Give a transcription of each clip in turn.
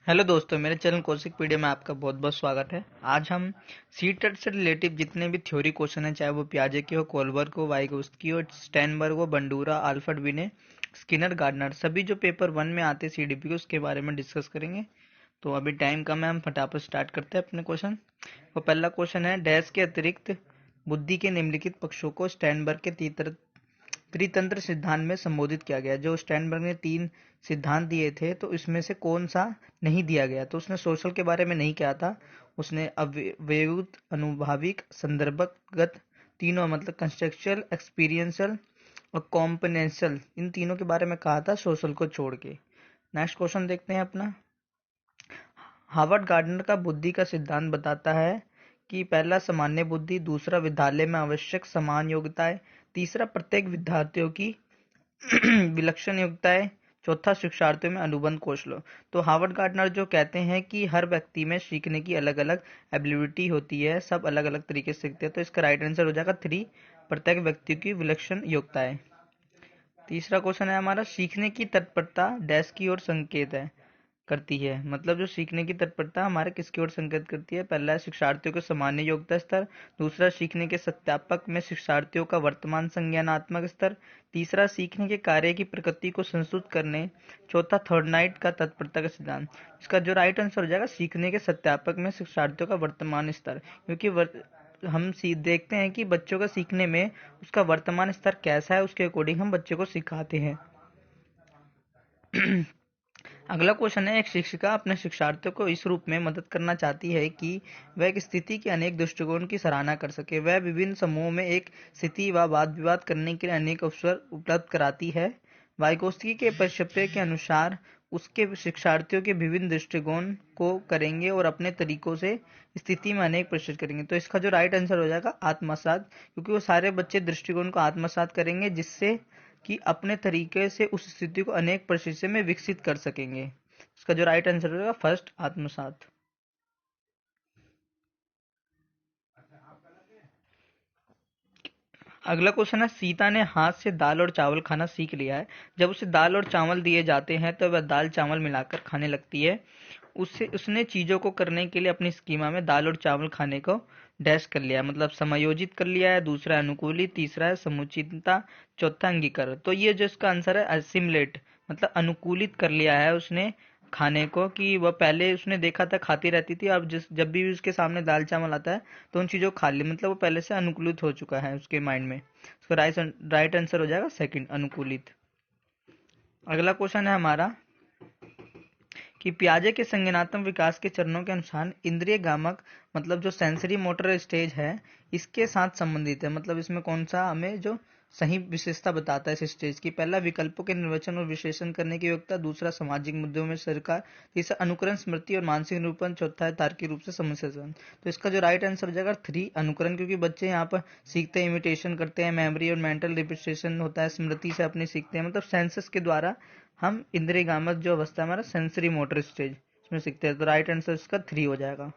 Hello दोस्तों, मेरे channel Kaushik पीडिया में आपका बहुत बहुत स्वागत है। आज हम सी टेट से रिलेटिव जितने भी थ्योरी क्वेश्चन हैं, चाहे वो पियाजे के हो, कोलबर्ग हो, वाइगोत्स्की हो, स्टेनबर्ग हो, बंडूरा, आल्फ्रेड विने, स्किनर, गार्डनर, सभी जो पेपर 1 में आते हैं सीडीपी के, उसके बारे में डिस्कस करेंगे। तो अभी टाइम कम है, हम फटाफट स्टार्ट करते हैं अपने क्वेश्चन। वो पहला क्वेश्चन है, डैश के अतिरिक्त बुद्धि के निम्नलिखित पक्षों को स्टेनबर्ग के त्रितंत्र सिद्धांत में संबोधित किया गया। जो स्टेनबर्ग ने 3 सिद्धांत दिए थे, तो इसमें से कौन सा नहीं दिया गया? तो उसने सोशल के बारे में नहीं कहा था। उसने अवयवुत, अनुभाविक, संदर्भगत, तीनों मतलब कंस्ट्रक्चुअल, एक्सपीरियंशियल और कॉम्पोनेंशियल, इन तीनों के बारे में कहा था सोशल को छोड़ के। नेक्स्ट क्वेश्चन देखते हैं अपना। हार्वर्ड गार्डनर का बुद्धि का सिद्धांत बताता है कि पहला सामान्य बुद्धि, दूसरा विद्यालय में आवश्यक समान योग्यताएं, तीसरा प्रत्येक विद्यार्थियों की विलक्षण योग्यताएं, चौथा शिक्षार्थियों में अनुबंध कौशल। तो हार्वर्ड गार्डनर जो कहते हैं कि हर व्यक्ति में सीखने की अलग अलग एबिलिटी होती है, सब अलग अलग तरीके से सीखते हैं। तो इसका राइट आंसर हो जाएगा 3, प्रत्येक व्यक्ति की विलक्षण योग्यताएं। तीसरा क्वेश्चन है हमारा, सीखने की तत्परता डैश की ओर संकेत है करती है। मतलब जो सीखने की तत्परता हमारे किसकी ओर संकेत करती है? पहला है शिक्षार्थियों के सामान्य योग्यता स्तर, दूसरा सीखने के सत्यापक में शिक्षार्थियों का वर्तमान संज्ञानात्मक स्तर, तीसरा सीखने के कार्य की प्रकृति को संस्तुत करने, चौथा थॉर्नाइट का तत्परता का सिद्धांत। इसका जो राइट आंसर हो जाएगा सीखने के सत्यापक में शिक्षार्थियों का वर्तमान स्तर, क्योंकि हम देखते हैं कि बच्चों का सीखने में उसका वर्तमान स्तर कैसा है, उसके अकॉर्डिंग हम बच्चे को सिखाते हैं। अगला क्वेश्चन है, एक शिक्षिका अपने शिक्षार्थियों को इस रूप में मदद करना चाहती है कि वह एक स्थिति के अनेक दृष्टिकोण की सराहना कर सके। वह विभिन्न समूहों में एक स्थिति व वाद विवाद करने के लिए अनेक अवसर उपलब्ध कराती है। वाइगोत्स्की के परिक्षेप्य के अनुसार उसके शिक्षार्थियों के विभिन्न दृष्टिकोण को करेंगे और अपने तरीकों से स्थिति में अनेक प्रश्न करेंगे। तो इसका जो राइट आंसर हो जाएगा आत्मसात, क्योंकि वो सारे बच्चे दृष्टिकोण को आत्मसात करेंगे, जिससे कि अपने तरीके से उस स्थिति को अनेक परिस्थितियों में विकसित कर सकेंगे। इसका जो राइट आंसर होगा फर्स्ट, आत्मसात। अगला क्वेश्चन है, सीता ने हाथ से दाल और चावल खाना सीख लिया है। जब उसे दाल और चावल दिए जाते हैं तो वह दाल चावल मिलाकर खाने लगती है। उसने चीजों को करने के लिए अपनी स्कीमा में दाल और चावल खाने को डैश कर लिया, मतलब समायोजित कर लिया है। दूसरा है अनुकूलित, तीसरा है समुचितता, चौथा अंगीकार। तो ये जो इसका आंसर है असिमिलेट, मतलब अनुकूलित कर लिया है उसने खाने को, कि वह पहले उसने देखा था खाती रहती थी, अब जब भी उसके सामने दाल चावल आता है तो उन चीजों को खा ली, मतलब वो पहले से अनुकूलित हो चुका है उसके माइंड में। उसका राइट आंसर हो जाएगा सेकंड, अनुकूलित। अगला क्वेश्चन है हमारा कि पियाजे के संज्ञानात्मक विकास के चरणों के अनुसार इंद्रिय गामक, मतलब जो सेंसरी मोटर स्टेज है, इसके साथ संबंधित है। मतलब इसमें कौन सा हमें जो सही विशेषता बताता है इस स्टेज की? पहला विकल्पों के निर्वचन और विश्लेषण करने की योग्यता, दूसरा सामाजिक मुद्दों में सरकार, तीसरा अनुकरण, स्मृति और मानसिक निरूपण, चौथा है तार्किक रूप से समस्या समाधान। तो इसका जो राइट आंसर हो जाएगा 3, अनुकरण, क्योंकि बच्चे यहाँ पर सीखते हैं, इमिटेशन करते हैं, मेमोरी और मेंटल रिपिटेशन होता है, स्मृति से अपनी सीखते हैं, मतलब सेंसस के द्वारा हम इंद्रिय गामक जो अवस्था है हमारा सेंसरी मोटर स्टेज, इसमें सीखते हैं। तो राइट आंसर इसका 3 हो जाएगा।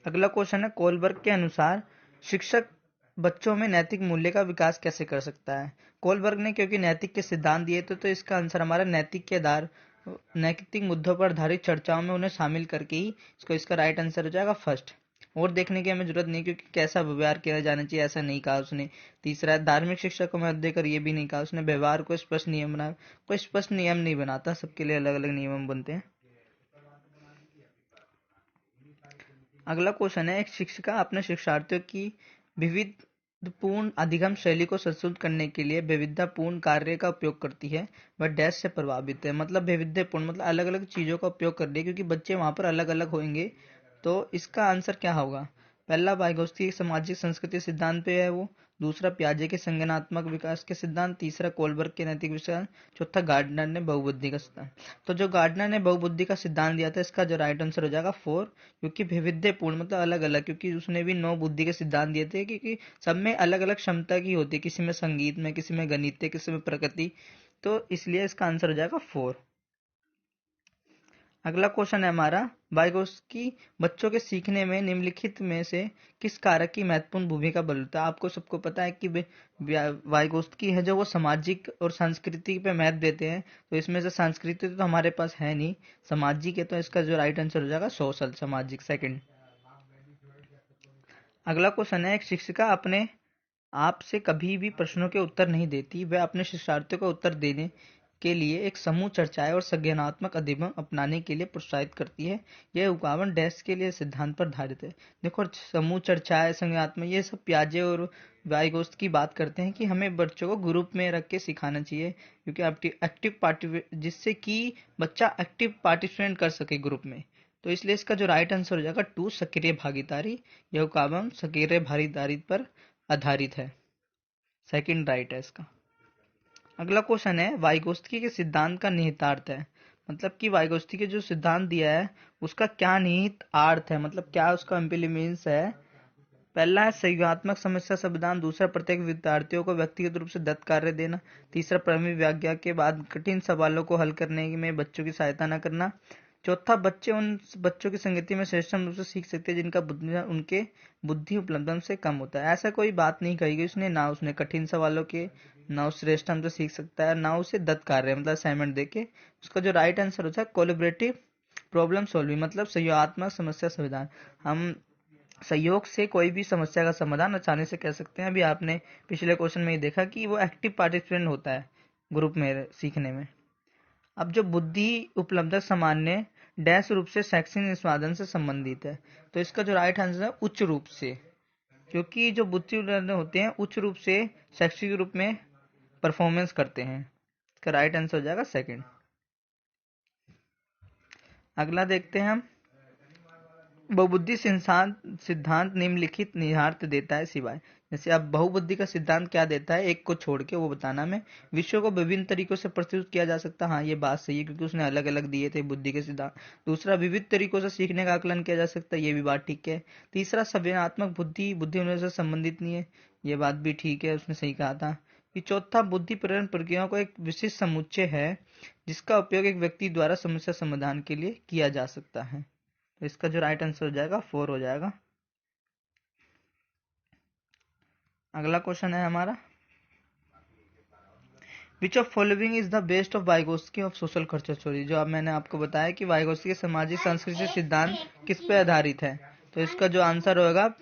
अगला क्वेश्चन है, कोलबर्ग के अनुसार शिक्षक बच्चों में नैतिक मूल्य का विकास कैसे कर सकता है? कोलबर्ग ने क्योंकि नैतिक के सिद्धांत दिए थे, तो इसका आंसर हमारा नैतिक के आधार, नैतिक मुद्दों पर आधारित चर्चाओं में उन्हें शामिल करके ही इसका राइट आंसर हो जाएगा फर्स्ट। और देखने की हमें जरूरत नहीं, क्योंकि कैसा व्यवहार किया जाना चाहिए ऐसा नहीं कहा उसने। तीसरा, धार्मिक शिक्षा को महत्व देकर ये भी नहीं कहा उसने, व्यवहार को स्पष्ट नियम बना। कोई स्पष्ट नियम नहीं बनाता, सबके लिए अलग अलग नियम बनते हैं। अगला क्वेश्चन है, एक शिक्षिका अपने शिक्षार्थियों की विविधपूर्ण अधिगम शैली को संशोधित करने के लिए विविधतापूर्ण कार्य का उपयोग करती है। वह डैश से प्रभावित है, मतलब विविधपूर्ण मतलब अलग अलग चीजों का उपयोग कर रही है, क्योंकि बच्चे वहां पर अलग अलग होंगे। तो इसका आंसर क्या होगा? पहला वाइगोत्स्की सामाजिक संस्कृति सिद्धांत पे है वो, दूसरा पियाजे के संज्ञानात्मक विकास के सिद्धांत, तीसरा कोलबर्ग के नैतिक विचार, चौथा गार्डनर ने बहुबुद्धि का सिद्धांत। तो जो गार्डनर ने बहुबुद्धि का सिद्धांत दिया था, इसका जो राइट आंसर हो जाएगा 4, क्योंकि वैविध्यपूर्ण मतलब अलग अलग, क्योंकि उसने भी 9 बुद्धि के सिद्धांत दिए थे, क्योंकि सब में अलग अलग क्षमता की होती है, किसी में संगीत में, किसी में गणित, किसी में प्रकृति। तो इसलिए इसका आंसर हो जाएगा 4। अगला क्वेश्चन है हमारा, वाइगोत्स्की बच्चों के सीखने में निम्नलिखित में से किस कारक की महत्वपूर्ण भूमिका बदलता है। आपको सबको पता है कि वाइगोत्स्की है जो वो सामाजिक और संस्कृति पे महत्व देते हैं, तो इसमें से संस्कृति तो हमारे पास है नहीं, सामाजिक है, तो इसका जो राइट आंसर हो जाएगा सोशल, सामाजिक, सेकंड। अगला क्वेश्चन है, एक शिक्षिका अपने आप से कभी भी प्रश्नों के उत्तर नहीं देती, वह अपने शिक्षार्थियों को उत्तर देने के लिए एक समूह चर्चाएं और संज्ञानात्मक अभिगम अपनाने के लिए प्रोत्साहित करती है। यह उद्भावन डैश के लिए सिद्धांत पर आधारित है। देखो, समूह चर्चाएं, संज्ञानात्मक, ये सब पियाजे और वाइगोत्स्की की बात करते हैं कि हमें बच्चों को ग्रुप में रख के सिखाना चाहिए, क्योंकि एक्टिव पार्टिसिपेट, जिससे कि बच्चा एक्टिव पार्टिसिपेट कर सके ग्रुप में। तो इसलिए इसका जो राइट आंसर हो जाएगा 2, सक्रिय भागीदारी। यह उद्भावन सक्रिय भागीदारी पर आधारित है, सेकंड राइट है इसका। अगला क्वेश्चन है, वाइगोत्स्की के सिद्धांत का निहितार्थ है, मतलब कि वाइगोत्स्की के जो सिद्धांत दिया है उसका क्या निहित अर्थ है, मतलब क्या उसका इम्प्लीमेंट्स है। पहला है सहयोगात्मक समस्या समाधान, दूसरा प्रत्येक विद्यार्थियों को व्यक्तिगत रूप से दत्त कार्य देना, तीसरा प्राथमिक व्याख्या के बाद कठिन सवालों को हल करने में बच्चों की सहायता न करना, चौथा बच्चे उन बच्चों की संगति में श्रेष्ठ रूप से सीख सकते हैं जिनका उनके बुद्धि उपलब्धन से कम होता है। ऐसा कोई बात नहीं कही गई उसने, ना उसने कठिन सवालों के, ना उस श्रेष्ठ से सीख सकता है, ना उसे दत्त कार्य मतलब असाइनमेंट देके। उसका जो राइट आंसर होता है कोलैबोरेटिव प्रॉब्लम सॉल्विंग, मतलब सहयोगात्मक समस्या समाधान। हम सहयोग से कोई भी समस्या का समाधान आसानी से कर सकते हैं। अभी आपने पिछले क्वेश्चन में ही देखा कि वो एक्टिव पार्टिसिपेंट होता है ग्रुप में सीखने में। अब जो बुद्धि उपलब्धक सामान्य डैश रूप से शैक्षणिक निष्पादन से संबंधित है, तो इसका जो राइट आंसर है उच्च रूप से, क्योंकि जो बुद्धि होते हैं उच्च रूप से शैक्षिक रूप में परफॉर्मेंस करते हैं। इसका राइट आंसर हो जाएगा सेकंड। अगला देखते हैं हम, बहुबुद्धि सिद्धांत निम्नलिखित निहितार्थ देता है सिवाय। जैसे अब बहुबुद्धि का सिद्धांत क्या देता है, एक को छोड़ के वो बताना में। विषयों को विभिन्न तरीकों से प्रस्तुत किया जा सकता है, हाँ ये बात सही है, क्योंकि उसने अलग अलग दिए थे बुद्धि के सिद्धांत। दूसरा, विविध तरीकों से सीखने का आकलन किया जा सकता है, ये भी बात ठीक है। तीसरा, संज्ञानात्मक बुद्धि होने से संबंधित नहीं है, ये बात भी ठीक है, उसने सही कहा था। कि चौथा, बुद्धि प्रेरण प्रक्रियाओं को एक विशिष्ट समुच्चय है जिसका उपयोग एक व्यक्ति द्वारा समस्या समाधान के लिए किया जा सकता है। तो इसका जो राइट आंसर हो जाएगा 4 हो जाएगा। अगला क्वेश्चन है हमारा, विच of following is the best of Vygotsky of social culture theory. जो अब मैंने आपको बताया कि वाइगोत्स्की के सामाजिक सांस्कृतिक सिद्धांत किस पे आधारित है, तो इसका जो आंसर होगा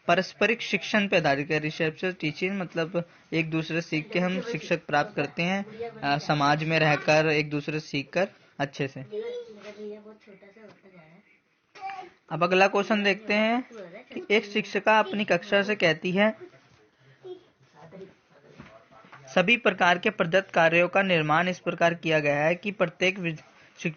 पारस्परिक शिक्षण पे आधारित है, रिसेप्शन टीचिंग, मतलब एक दूसरे सीख के हम शिक्षक प्राप्त करते हैं, समाज में रहकर एक दूसरे सीख कर अच्छे से। अब अगला क्वेश्चन देखते हैं कि एक शिक्षिका अपनी कक्षा से कहती है, सभी प्रकार के प्रदत्त कार्यों का निर्माण इस प्रकार किया गया है कि प्रत्येक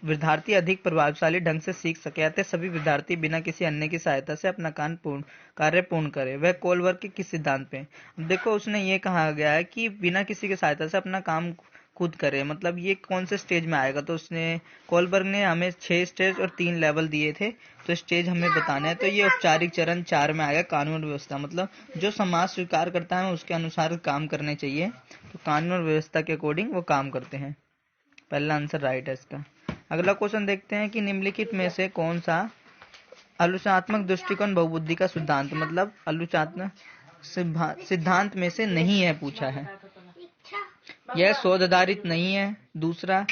विद्यार्थी अधिक प्रभावशाली ढंग से सीख सके, अतः सभी विद्यार्थी बिना किसी अन्य की सहायता से अपना कार्य पूर्ण करे। वह कोलबर्ग के किस सिद्धांत पे। देखो, उसने ये कहा गया है कि बिना किसी की सहायता से अपना काम खुद करे, मतलब ये कौन से स्टेज में आएगा। तो उसने कोलबर्ग ने हमें 6 स्टेज और 3 लेवल दिए थे, तो स्टेज हमें बताने हैं। तो ये औपचारिक चरण 4 में आएगा, कानून व्यवस्था, मतलब जो समाज स्वीकार करता है उसके अनुसार काम करने चाहिए, तो कानून और व्यवस्था के अकॉर्डिंग वो काम करते हैं। पहला आंसर राइट है इसका। अगला क्वेश्चन देखते हैं कि निम्नलिखित में से कौन सा आलोचनात्मक दृष्टिकोण बहुबुद्धि का सिद्धांत, मतलब आलोचनात्मक सिद्धांत में से नहीं है, पूछा है। यह शोध आधारित नहीं है। दूसरा,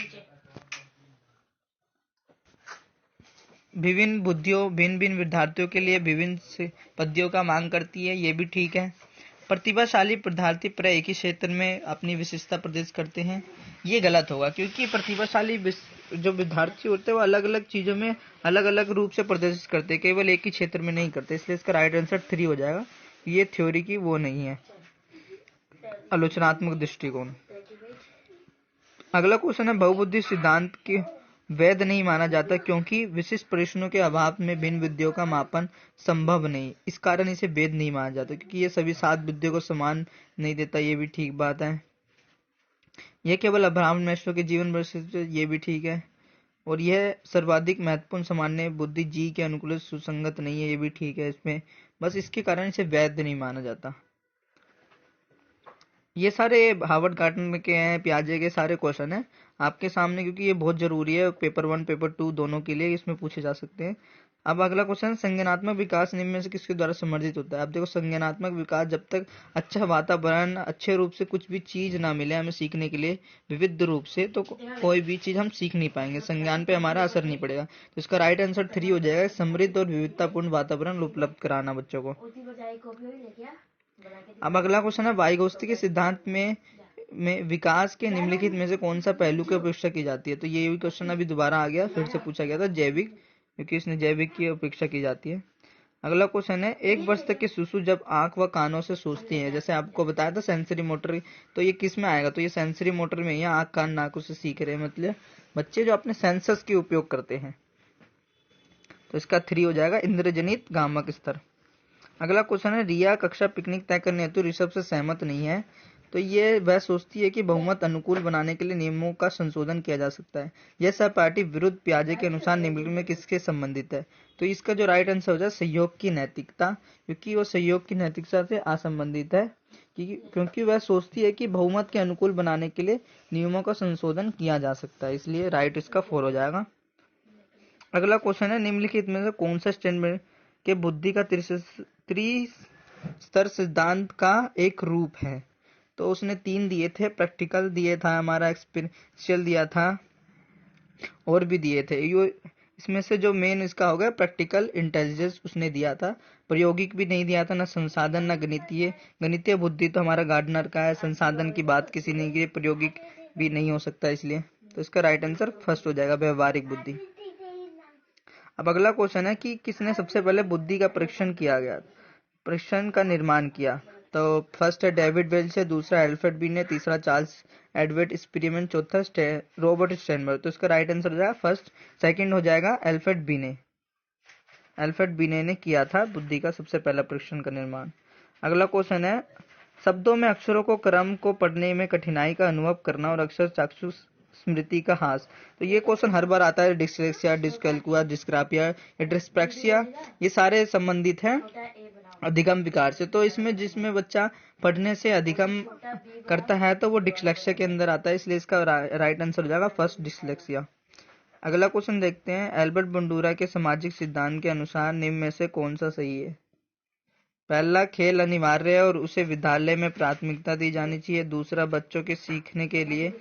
विभिन्न बुद्धियों भिन्न विद्यार्थियों के लिए विभिन्न पद्धतियों का मांग करती है, ये भी ठीक है। प्रतिभाशाली विद्यार्थी प्राय एक ही क्षेत्र में अपनी विशेषता प्रदर्शित करते हैं, ये गलत होगा, क्योंकि प्रतिभाशाली जो विद्यार्थी होते हैं वो अलग अलग चीजों में अलग अलग रूप से प्रदर्शित करते हैं, केवल एक ही क्षेत्र में नहीं करते, इसलिए इसका राइट आंसर 3 हो जाएगा। ये थ्योरी की वो नहीं है, आलोचनात्मक दृष्टिकोण। अगला क्वेश्चन है, बहुबुद्धि सिद्धांत के वैध नहीं माना जाता क्योंकि विशिष्ट प्रश्नों के अभाव में भिन्न बुद्धियों का मापन संभव नहीं, इस कारण इसे वैध नहीं माना जाता, क्योंकि ये सभी 7 बुद्धियों को समान नहीं देता, ये भी ठीक बात है। यह केवल अब्राहम मैस्लो के जीवन वर्षित, ये भी ठीक है। और यह सर्वाधिक महत्वपूर्ण सामान्य बुद्धि जी के अनुकूल सुसंगत नहीं है, ये भी ठीक है। इसमें बस इसके कारण इसे वैध नहीं माना जाता। ये सारे हार्वर्ड गार्टनर के हैं, पियाजे के सारे क्वेश्चन हैं। आपके सामने, क्योंकि ये बहुत जरूरी है पेपर 1 पेपर 2 दोनों के लिए, इसमें पूछे जा सकते हैं। अब अगला क्वेश्चन, संज्ञानात्मक विकास निम्न में से किसके द्वारा समर्थित होता है। अब देखो, संज्ञानात्मक विकास, जब तक अच्छा वातावरण, अच्छे रूप से कुछ भी चीज ना मिले हमें सीखने के लिए विविध रूप से, तो कोई भी चीज हम सीख नहीं पाएंगे, संज्ञान पे हमारा असर नहीं पड़ेगा। तो इसका राइट आंसर 3 हो जाएगा, समृद्ध और विविधतापूर्ण वातावरण उपलब्ध कराना बच्चों को। अब अगला क्वेश्चन है, वाइगोत्स्की के सिद्धांत में विकास के निम्नलिखित में से कौन सा पहलू की अपेक्षा की जाती है। तो ये भी क्वेश्चन अभी दोबारा आ गया, फिर से पूछा गया था, जैविक, क्योंकि इसने जैविक की अपेक्षा की जाती है। अगला क्वेश्चन है, 1 वर्ष तक के शिशु जब आंख व कानों से सोचती है, जैसे आपको बताया था सेंसरी मोटर, तो ये किस में आएगा, तो ये सेंसरी मोटर में ही है, आंख कान नाकों से सीख रहे हैं, मतलब बच्चे जो अपने सेंसर्स के उपयोग करते हैं। तो इसका 3 हो जाएगा, इंद्रजनित गामक स्तर। अगला क्वेश्चन है, रिया कक्षा पिकनिक तय करने हेतु ऋषभ से सहमत नहीं है। तो ये वह सोचती है कि बहुमत अनुकूल बनाने के लिए नियमों का संशोधन किया जा सकता है। यह सहपाठी विरुद्ध पियाजे के अनुसार निम्नलिखित में किसके संबंधित है। तो इसका जो राइट आंसर हो जाए सहयोग की नैतिकता, क्योंकि वो सहयोग की नैतिकता से असंबंधित है, क्योंकि वह सोचती है कि बहुमत के अनुकूल बनाने के लिए नियमों का संशोधन किया जा सकता है, इसलिए राइट इसका 4 हो जाएगा। अगला क्वेश्चन है, निम्नलिखित में से कौन सा स्टैंडर्ड के बुद्धि का त्रिस्तर सिद्धांत का एक रूप है। तो उसने 3 दिए थे, प्रैक्टिकल दिए था, हमारा एक्सपीरियंशियल दिया था, और भी दिए थे। यो इसमें से जो मेन इसका हो गया प्रैक्टिकल इंटेलिजेंस उसने दिया था, प्रायोगिक भी नहीं दिया था, ना संसाधन ना गणितीय। गणितीय बुद्धि तो हमारा गार्डनर का है, संसाधन की बात किसी ने की, प्रायोगिक भी नहीं हो सकता, इसलिए तो इसका राइट आंसर फर्स्ट हो जाएगा, व्यवहारिक बुद्धि। अब अगला क्वेश्चन है कि किसने सबसे पहले बुद्धि का परीक्षण का निर्माण किया। तो फर्स्ट है डेविड वेल्च है, दूसरा एल्फ्रेड बी ने, तीसरा चार्ल्स एडवर्ड एक्सपेरिमेंट, चौथा रॉबर्ट स्टेनबर्ग। तो इसका राइट आंसर हो जाएगा फर्स्ट, सेकंड हो जाएगा एल्फ्रेड बिने ने किया था बुद्धि का सबसे पहला परीक्षण का निर्माण। अगला क्वेश्चन है, शब्दों में अक्षरों को क्रम को पढ़ने में कठिनाई का अनुभव करना और अक्षर चाक्षुष स्मृति का हास। तो ये क्वेश्चन हर बार आता है, डिस्लेक्सिया, डिस्कैल्कुला, डिस्ग्राफिया या डिस्प्रैक्सिया, ये सारे संबंधित हैं अधिगम विकार से। तो इसमें जिसमें बच्चा पढ़ने से अधिगम करता है तो वो डिस्लेक्सिया के अंदर आता है, इसलिए इसका राइट आंसर हो जाएगा फर्स्ट, डिस्लेक्सिया। अगला क्वेश्चन देखते हैं, एल्बर्ट बंडूरा के सामाजिक सिद्धांत के अनुसार निम्न में से कौन सा सही है। पहला, खेल अनिवार्य है और उसे विद्यालय में प्राथमिकता दी जानी चाहिए। दूसरा, बच्चों के सीखने के लिए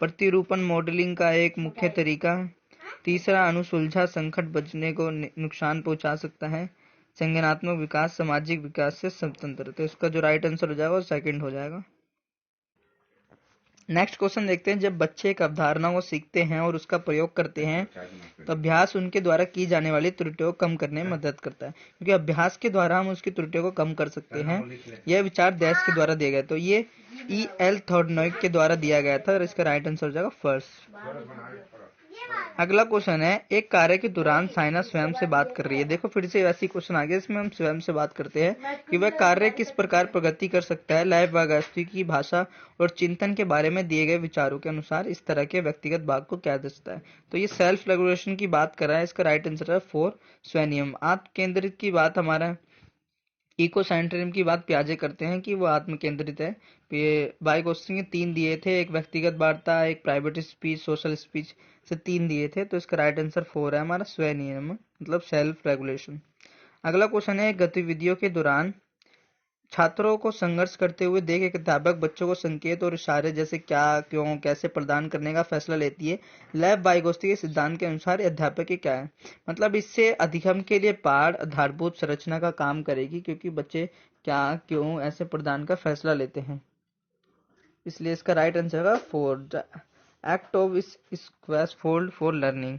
प्रतिरूपण मॉडलिंग का एक मुख्य तरीका है। तीसरा, अनुसुलझा संकट बचने को नुकसान पहुंचा सकता है। संज्ञानात्मक विकास सामाजिक विकास से स्वतंत्र। तो इसका जो राइट आंसर हो जाएगा वो सेकंड हो जाएगा। नेक्स्ट क्वेश्चन देखते हैं, जब बच्चे एक अवधारणा को सीखते हैं और उसका प्रयोग करते हैं तो अभ्यास उनके द्वारा की जाने वाली त्रुटियों को कम करने में मदद करता है, क्योंकि अभ्यास के द्वारा हम उसकी त्रुटियों को कम कर सकते हैं। यह विचार दैश के द्वारा दिया गया, तो ये E.L. थॉर्नोइक के द्वारा दिया गया था और इसका राइट आंसर हो जाएगा फर्स्ट। अगला क्वेश्चन है, एक कार्य के दौरान साइना स्वयं से बात कर रही है। देखो फिर से ऐसी क्वेश्चन आ गया, इसमें हम स्वयं से बात करते हैं कि वह कार्य किस प्रकार प्रगति कर सकता है। लैब वागस्ती की भाषा और चिंतन के बारे में दिए गए विचारों के अनुसार इस तरह के व्यक्तिगत भाग को क्या दर्शाता है। तो ये सेल्फ रेगुलेशन की बात कर रहा है, इसका राइट आंसर है 4, स्वनियम। आत्म केंद्रित की बात हमारा इको सेंट्रिज्म की बात प्याजे करते हैं कि वो आत्म केंद्रित है। वाइगोत्स्की 3 दिए थे, एक व्यक्तिगत वार्ता, एक प्राइवेट स्पीच, सोशल स्पीच से 3 दिए थे, तो इसका राइट आंसर 4 है हमारा, स्वनियम मतलब सेल्फ रेगुलेशन। अगला क्वेश्चन है, गतिविधियों के दौरान छात्रों को संघर्ष करते हुए देख एक अध्यापक बच्चों को संकेत और इशारे जैसे क्या, क्यों, कैसे प्रदान करने का फैसला लेती है। लैब वाइगोत्स्की के सिद्धांत के अनुसार अध्यापक ही क्या है, मतलब इससे अधिगम के लिए पाठ आधारभूत संरचना का काम करेगी, क्योंकि बच्चे क्या, क्यों, ऐसे प्रदान का फैसला लेते हैं, इसलिए इसका राइट आंसर है 4, act of scaffold for learning.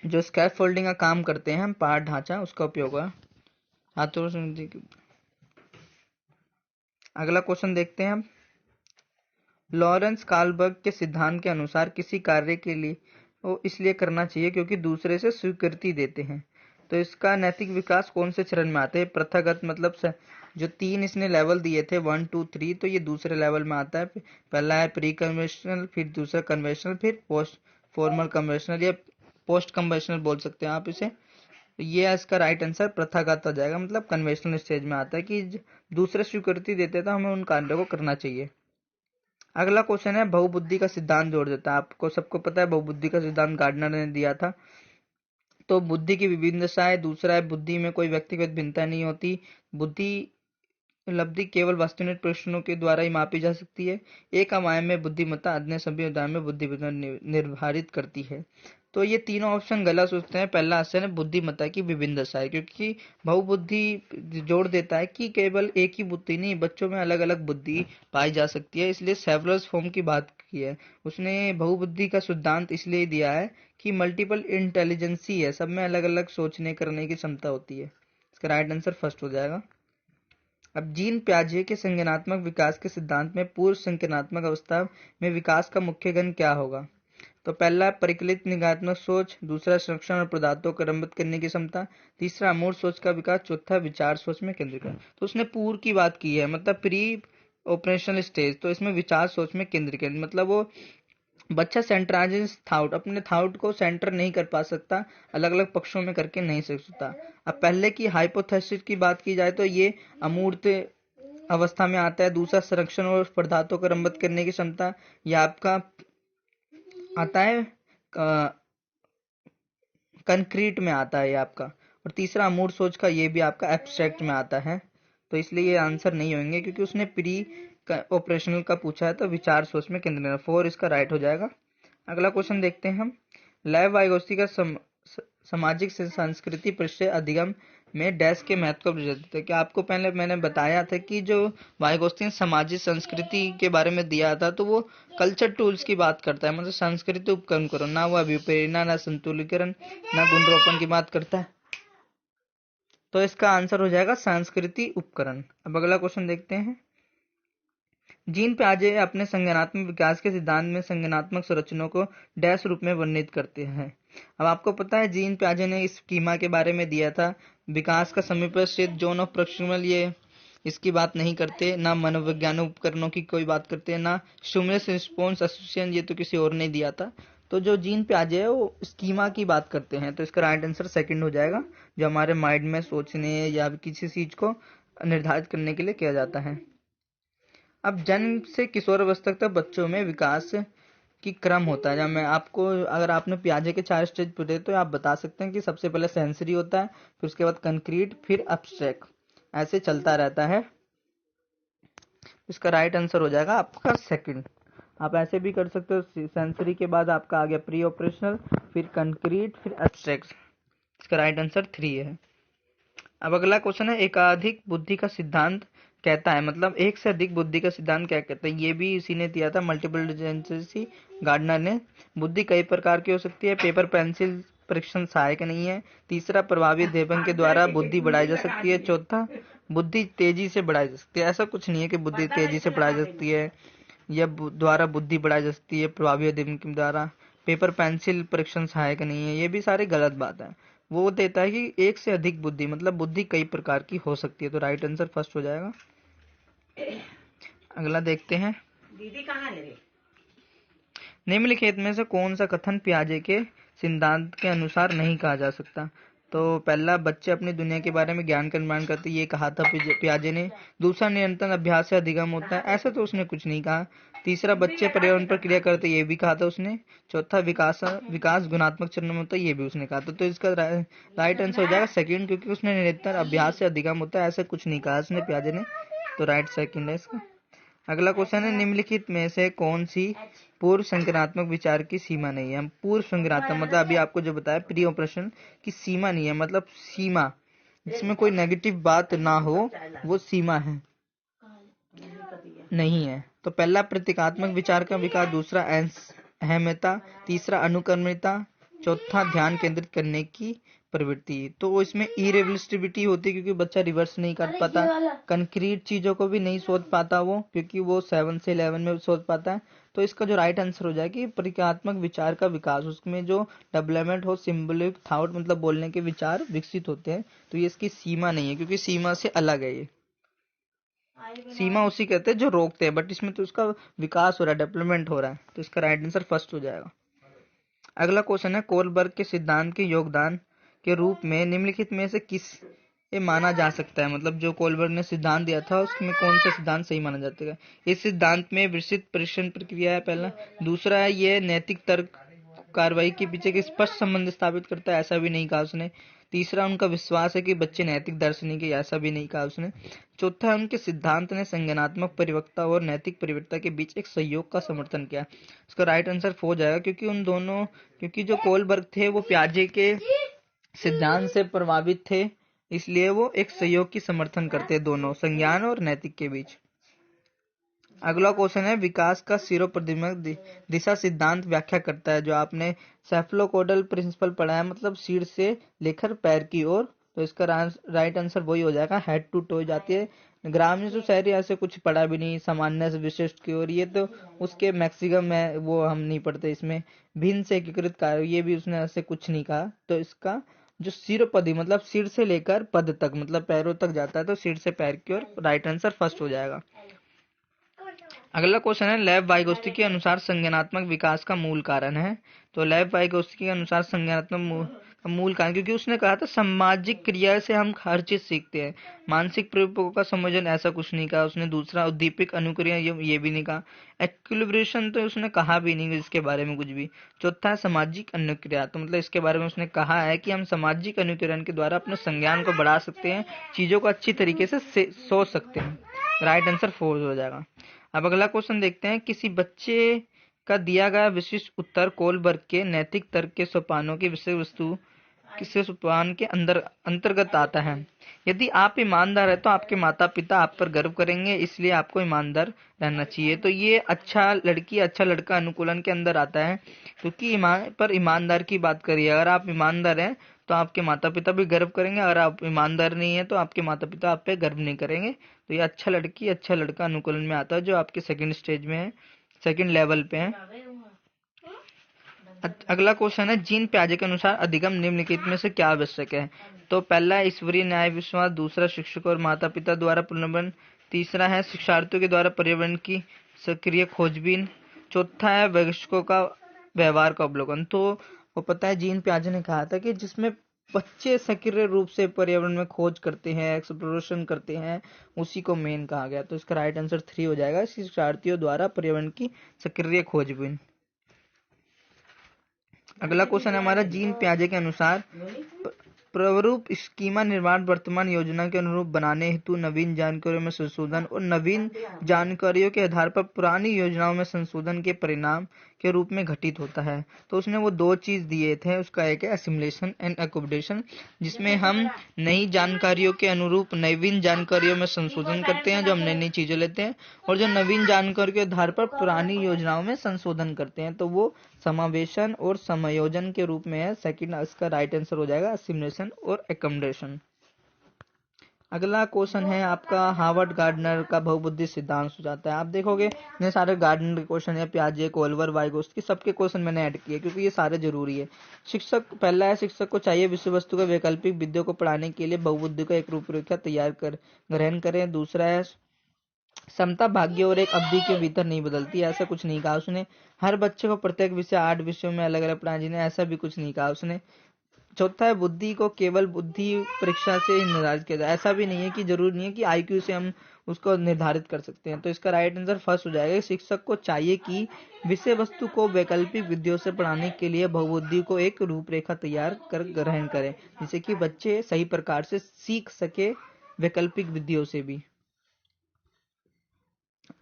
जो स्कैफोल्डिंग का काम करते हैं हम, पाठ ढांचा, उसका उपयोग है छात्रों से। अगला क्वेश्चन देखते हैं हम, लॉरेंस कालबर्ग के सिद्धांत के अनुसार किसी कार्य के लिए वो इसलिए करना चाहिए क्योंकि दूसरे से स्वीकृति देते हैं। तो इसका नैतिक विकास कौन से चरण में आते हैं। प्रथागत मतलब जो 3 इसने लेवल दिए थे 1 2 3, तो ये दूसरे लेवल में आता है। पहला है प्री कन्वेंशनल, फिर दूसरा कन्वेंशनल, फिर पोस्ट फॉर्मल कन्वेंशनल या पोस्ट कन्वेंशनल बोल सकते हैं आप इसे। ये इसका राइट आंसर प्रथागत हो जाएगा, मतलब कन्वेंशनल स्टेज में आता है कि दूसरे स्वीकृति देते तो हमें उन कार्यों को करना चाहिए। अगला क्वेश्चन है बहुबुद्धि का सिद्धांत जोड़ देता है। आपको सबको पता है बहुबुद्धि का सिद्धांत गार्डनर ने दिया था। तो बुद्धि की विभिन्न दशाएं, दूसरा है बुद्धि में कोई व्यक्तिगत भिन्नता नहीं होती, बुद्धि उपलब्धि केवल वस्तुनिष्ठ प्रश्नों के द्वारा ही मापी जा सकती है, एक आयाम में बुद्धिमत्ता अन्य सभी उदाहरण में बुद्धिमत्ता निर्धारित करती है। तो ये तीनों ऑप्शन गलत सोचते हैं। पहला ऑप्शन है बुद्धिमत्ता की विभिन्न दशाएं, क्योंकि बहुबुद्धि जोड़ देता है कि केवल एक ही बुद्धि नहीं, बच्चों में अलग अलग बुद्धि पाई जा सकती है, इसलिए सेवरल फॉर्म की बात की है उसने। बहुबुद्धि का सिद्धांत इसलिए दिया है कि मल्टीपल इंटेलिजेंसी है, सब में अलग अलग सोचने करने की क्षमता होती है। इसका राइट आंसर फर्स्ट हो जाएगा। अब जीन पियाजे के संज्ञानात्मक विकास के सिद्धांत में पूर्व संज्ञानात्मक अवस्था में विकास का मुख्य गण क्या होगा? तो पहला परिकलित निगात्मक सोच, दूसरा संरक्षण और पदार्थों को क्रमबद्ध करने की क्षमता, तीसरा अमूर्त सोच का विकास, चौथा विचार सोच में केंद्रीकरण। तो उसने पूर्व की बात की है, मतलब प्री ऑपरेशनल स्टेज। तो इसमें विचार सोच में केंद्रीकरण, मतलब वो बच्चा सेंट्राइज थाउट, अपने थाउट को सेंटर नहीं कर पा सकता, अलग अलग पक्षों में करके नहीं सकता। अब पहले की हाइपोथेसिस की बात की जाए तो ये अमूर्त अवस्था में आता है। दूसरा संरक्षण और पदार्थों को क्रमबद्ध करने की क्षमता, यह आपका आता है कंक्रीट में आता है ये आपका। और तीसरा अमूर्त सोच का, ये भी आपका एब्स्ट्रैक्ट में आता है। तो इसलिए ये आंसर नहीं होंगे, क्योंकि उसने प्री ऑपरेशनल का पूछा है, तो विचार सोच में केंद्र 4 इसका राइट हो जाएगा। अगला क्वेश्चन देखते हैं हम। लैव वाइगोत्स्की का सामाजिक संस्कृति परिचय अधिगम में डैश के महत्व को प्रदर्शित है। क्या आपको पहले मैंने बताया था कि जो वाइगोत्स्की ने सामाजिक संस्कृति के बारे में दिया था, तो वो कल्चर टूल्स की बात करता है, मतलब संस्कृति उपकरण करो ना, वो अभिप्रेरणा ना संतुलीकरण ना गुणरोपण की बात करता है। तो इसका आंसर हो जाएगा संस्कृति उपकरण। अब अगला क्वेश्चन देखते हैं। जीन पियाजे अपने संज्ञानात्मक विकास के सिद्धांत में संज्ञानात्मक संरचनाओं को डैश रूप में वर्णित करते हैं। अब आपको पता है जीन पियाजे ने इस स्कीमा के बारे में दिया था, विकास का समीपस्थित जोन ऑफ प्रॉक्सिमल, ये इसकी बात नहीं करते, ना मनोविज्ञान उपकरणों की कोई बात करते हैं, ना स्टिमुलस रिस्पॉन्स एसोसिएशन, ये तो किसी और ने दिया था। तो जो जीन पियाजे है वो स्कीमा की बात करते हैं। तो इसका राइट आंसर सेकंड हो जाएगा, जो हमारे माइंड में सोचने या किसी चीज को निर्धारित करने के लिए किया जाता है। अब जन्म से किशोरावस्था तक बच्चों में विकास की क्रम होता है। जब मैं आपको, अगर आपने पियाजे के 4 स्टेज पूछे तो आप बता सकते हैं कि सबसे पहले सेंसरी होता है, फिर उसके बाद कंक्रीट, फिर अब्स्ट्रैक्ट, ऐसे चलता रहता है। इसका राइट आंसर हो जाएगा आपका सेकंड। आप ऐसे भी कर सकते हो, सेंसरी के बाद आपका आ गया प्री ऑपरेशनल, फिर कंक्रीट, फिर अब्स्ट्रैक्ट। इसका राइट आंसर 3 है। अब अगला क्वेश्चन है, एकाधिक बुद्धि का सिद्धांत कहता है, मतलब एक से अधिक बुद्धि का सिद्धांत क्या कहता है? ये भी इसी ने दिया था, मल्टीपल इंटेलिजेंसी गार्डनर ने। बुद्धि कई प्रकार की हो सकती है, पेपर पेंसिल परीक्षण सहायक नहीं है। तीसरा, प्रभावी अध्यापन के द्वारा बुद्धि बढ़ाई जा सकती है। चौथा, बुद्धि तेजी से बढ़ाई जा सकती है। ऐसा कुछ नहीं है कि बुद्धि तेजी से बढ़ाई जा सकती है या द्वारा बुद्धि बढ़ाई जा सकती है प्रभावी अध्ययन के द्वारा। पेपर पेंसिल परीक्षण सहायक नहीं है, ये भी सारी गलत बात है। वो देता है कि एक से अधिक बुद्धि, मतलब बुद्धि कई प्रकार की हो सकती है। तो राइट आंसर फर्स्ट हो जाएगा। अगला देखते हैं। दीदी कहाँ है? निम्नलिखित में से कौन सा कथन पियाजे के सिद्धांत के अनुसार नहीं कहा जा सकता? तो पहला, बच्चे अपनी दुनिया के बारे में ज्ञान का निर्माण करते, ये कहा था पियाजे ने। दूसरा, निरंतर अभ्यास से अधिगम होता है, ऐसा तो उसने कुछ नहीं कहा। तीसरा, बच्चे पर्यावरण पर क्रिया करते, ये भी कहा था उसने। चौथा, विकास गुणात्मक चरणों में होता है, ये भी उसने कहा था। तो इसका राइट आंसर हो जाएगा सेकंड, क्योंकि उसने निरंतर अभ्यास से अधिगम होता है ऐसा कुछ नहीं कहा उसने पियाजे ने। तो राइट सेकंड है इसका। अगला क्वेश्चन है, निम्नलिखित में से कौन सी पूर्व संज्ञानात्मक विचार की सीमा नहीं है? पूर्व संज्ञानात्मक मतलब अभी आपको जो बताया प्री ऑपरेशन की सीमा नहीं है, मतलब सीमा जिसमें कोई नेगेटिव बात ना हो, वो सीमा है नहीं है। तो पहला, प्रतीकात्मक विचार का विकास, दूसरा अहमियता, तीसरा अनुकर्मिता, चौथा ध्यान केंद्रित करने की प्रवृत्ति। तो इसमें इरेवलिस्टिविटी होती है, क्योंकि बच्चा रिवर्स नहीं कर पाता, कंक्रीट चीजों को भी नहीं सोच पाता वो, क्योंकि वो 7 से 11 में सोच पाता है। तो इसका जो राइट आंसर हो जाएगा कि प्रतीकात्मक विचार का विकास, उसमें जो डेवलपमेंट हो, सिंबॉलिक थॉट मतलब बोलने के विचार विकसित होते हैं। तो ये इसकी सीमा नहीं है, क्योंकि सीमा से अलग है ये। सीमा उसी कहते हैं जो रोकते हैं, बट इसमें तो उसका विकास हो रहा है, डेवलपमेंट हो रहा है। तो इसका राइट आंसर फर्स्ट हो जाएगा। अगला क्वेश्चन है, कोलबर्ग के सिद्धांत के योगदान के रूप में निम्नलिखित में से किस ये माना जा सकता है। मतलब जो कोलबर्ग ने सिद्धांत दिया था उसमें कौन सा सिद्धांत सही माना जाता है? इस सिद्धांत में विस्तृत परीक्षण प्रक्रिया है पहला। दूसरा है ये नैतिक तर्क कार्रवाई के पीछे के स्पष्ट संबंध स्थापित करता है, ऐसा भी नहीं कहा उसने। तीसरा उनका विश्वास है कि बच्चे नैतिक दार्शनिक है, ऐसा भी नहीं कहा उसने। चौथा है उनके सिद्धांत ने संज्ञानात्मक परिपक्वता और नैतिक परिपक्वता के बीच एक सहयोग का समर्थन किया। इसका राइट आंसर हो जाएगा, क्योंकि जो कोलबर्ग थे वो पियाजे के सिद्धांत से प्रभावित थे, इसलिए वो एक सहयोग की समर्थन करते हैं दोनों संज्ञान और नैतिक के बीच। अगला क्वेश्चन है विकास का सिरोपरिधमक दिशा सिद्धांत व्याख्या करता है। जो आपने सेफलोकोडल प्रिंसिपल पढ़ा है, मतलब सिर से लेकर पैर की ओर, तो इसका राइट आंसर वही हो जाएगा, हेड टू टो जाती है। ग्रामीण से शहरी ऐसे कुछ पढ़ा भी नहीं। सामान्य से विशिष्ट की ओर, ये तो उसके मैक्सिमम है, वो हम नहीं पढ़ते। इसमें भिन्न से एकीकृत कार्य, ये भी उसने ऐसे कुछ नहीं कहा। तो इसका जो सिरोपदी मतलब सिर से लेकर पद तक, मतलब पैरों तक जाता है, तो सिर से पैर की ओर, राइट आंसर फर्स्ट हो जाएगा। अगला क्वेश्चन है लेव वाइगोत्स्की के अनुसार संज्ञानात्मक विकास का मूल कारण है। तो लेव वाइगोत्स्की के अनुसार संज्ञानात्मक मूल कारण, क्योंकि उसने कहा था सामाजिक क्रिया से हम हर चीज सीखते हैं। मानसिक प्रयोगों का संयोजन, ऐसा कुछ नहीं कहा उसने। दूसरा उद्दीपक अनुक्रिया, ये भी नहीं कहा। एक्विलिब्रेशन तो उसने कहा भी नहीं इसके बारे में कुछ भी। चौथा है सामाजिक अनुक्रिया, तो मतलब इसके बारे में उसने कहा है कि हम सामाजिक अनुकरण के द्वारा अपने संज्ञान को बढ़ा सकते हैं, चीजों को अच्छी तरीके से सोच सकते हैं। राइट आंसर 4 हो जाएगा। अब अगला क्वेश्चन देखते हैं, किसी बच्चे का दिया गया विशिष्ट उत्तर कोलबर्ग के नैतिक तर्क के सोपानों की विषय वस्तु किस सोपान के अंतर्गत आता है? यदि आप ईमानदार है तो आपके माता पिता आप पर गर्व करेंगे, इसलिए आपको ईमानदार रहना चाहिए। तो ये अच्छा लड़की अच्छा लड़का अनुकूलन के अंदर आता है, क्योंकि ईमानदार की बात करिए। अगर आप ईमानदार हैं तो आपके माता पिता भी गर्व करेंगे, अगर आप ईमानदार नहीं है तो आपके माता पिता आप पे गर्व नहीं करेंगे। तो ये अच्छा लड़की अच्छा लड़का अनुकूलन में आता है, जो आपके सेकंड स्टेज में है, सेकंड लेवल पे है। अगला क्वेश्चन है जीन पियाजे के अनुसार अधिगम निम्नलिखित में से क्या आवश्यक है? तो पहला ईश्वरीय न्याय विश्वास, दूसरा शिक्षक और माता पिता द्वारा पुनर्वन, तीसरा है शिक्षार्थियों के द्वारा पर्यावरण की सक्रिय खोजबीन, चौथा है वयस्कों का व्यवहार का अवलोकन। तो वो पता है जीन पियाजे ने कहा था कि जिसमें बच्चे सक्रिय रूप से पर्यावरण में खोज करते हैं, एक्सप्लोरेशन करते हैं, उसी को मेन कहा गया। तो इसका राइट आंसर 3 हो जाएगा, शिक्षार्थियों द्वारा पर्यावरण की सक्रिय खोजबीन। अगला क्वेश्चन है हमारा जीन पियाजे के अनुसार प्रारूप स्कीमा निर्माण वर्तमान योजना के अनुरूप बनाने हेतु नवीन जानकारियों में संशोधन और नवीन जानकारियों के आधार पर पुरानी योजनाओं में संशोधन के परिणाम के रूप में घटित होता है। तो उसने वो दो चीज दिए थे, उसका एक है असिमुलेशन एंड अकोमोडेशन, जिसमें हम नई जानकारियों के अनुरूप नवीन जानकारियों में संशोधन करते हैं, जो हम नई नई चीजें लेते हैं, और जो नवीन जानकारी के आधार पर पुरानी योजनाओं में संशोधन करते हैं, तो वो समावेशन और समायोजन के रूप में है। सेकंड इसका राइट आंसर हो जाएगा असिमुलेशन और अकोमोडेशन। अगला क्वेश्चन है आपका हार्वर्ड गार्डनर का बहुबुद्धि सिद्धांत सुझाता है। आप देखोगे इतने सारे गार्डनर के क्वेश्चन है, पियाजे, कोलबर्ग, वाइगोत्स्की, सबके क्वेश्चन मैंने ऐड किए क्योंकि ये सारे जरूरी है। पहला है शिक्षक को चाहिए विषय वस्तु का वैकल्पिक विधियों को पढ़ाने के लिए बहुबुद्धि का एक रूपरेखा तैयार कर ग्रहण करें। दूसरा है समता भाग्य और एक अवधि के भीतर नहीं बदलती, ऐसा कुछ नहीं कहा उसने। हर बच्चे को प्रत्येक विषय 8 विषयों में अलग अलग पढ़ाना चाहिए, ऐसा भी कुछ नहीं कहा उसने। चौथा है बुद्धि को केवल बुद्धि परीक्षा से ही निर्धारित किया जाए, ऐसा भी नहीं है कि जरूरी नहीं है कि आईक्यू से हम उसको निर्धारित कर सकते हैं। तो इसका राइट आंसर फर्स्ट हो जाएगा, शिक्षक को चाहिए कि विषय वस्तु को वैकल्पिक विधियों से पढ़ाने के लिए बहुबुद्धि को एक रूपरेखा तैयार कर ग्रहण करें, जिससे कि बच्चे सही प्रकार से सीख सके वैकल्पिक विधियों से भी।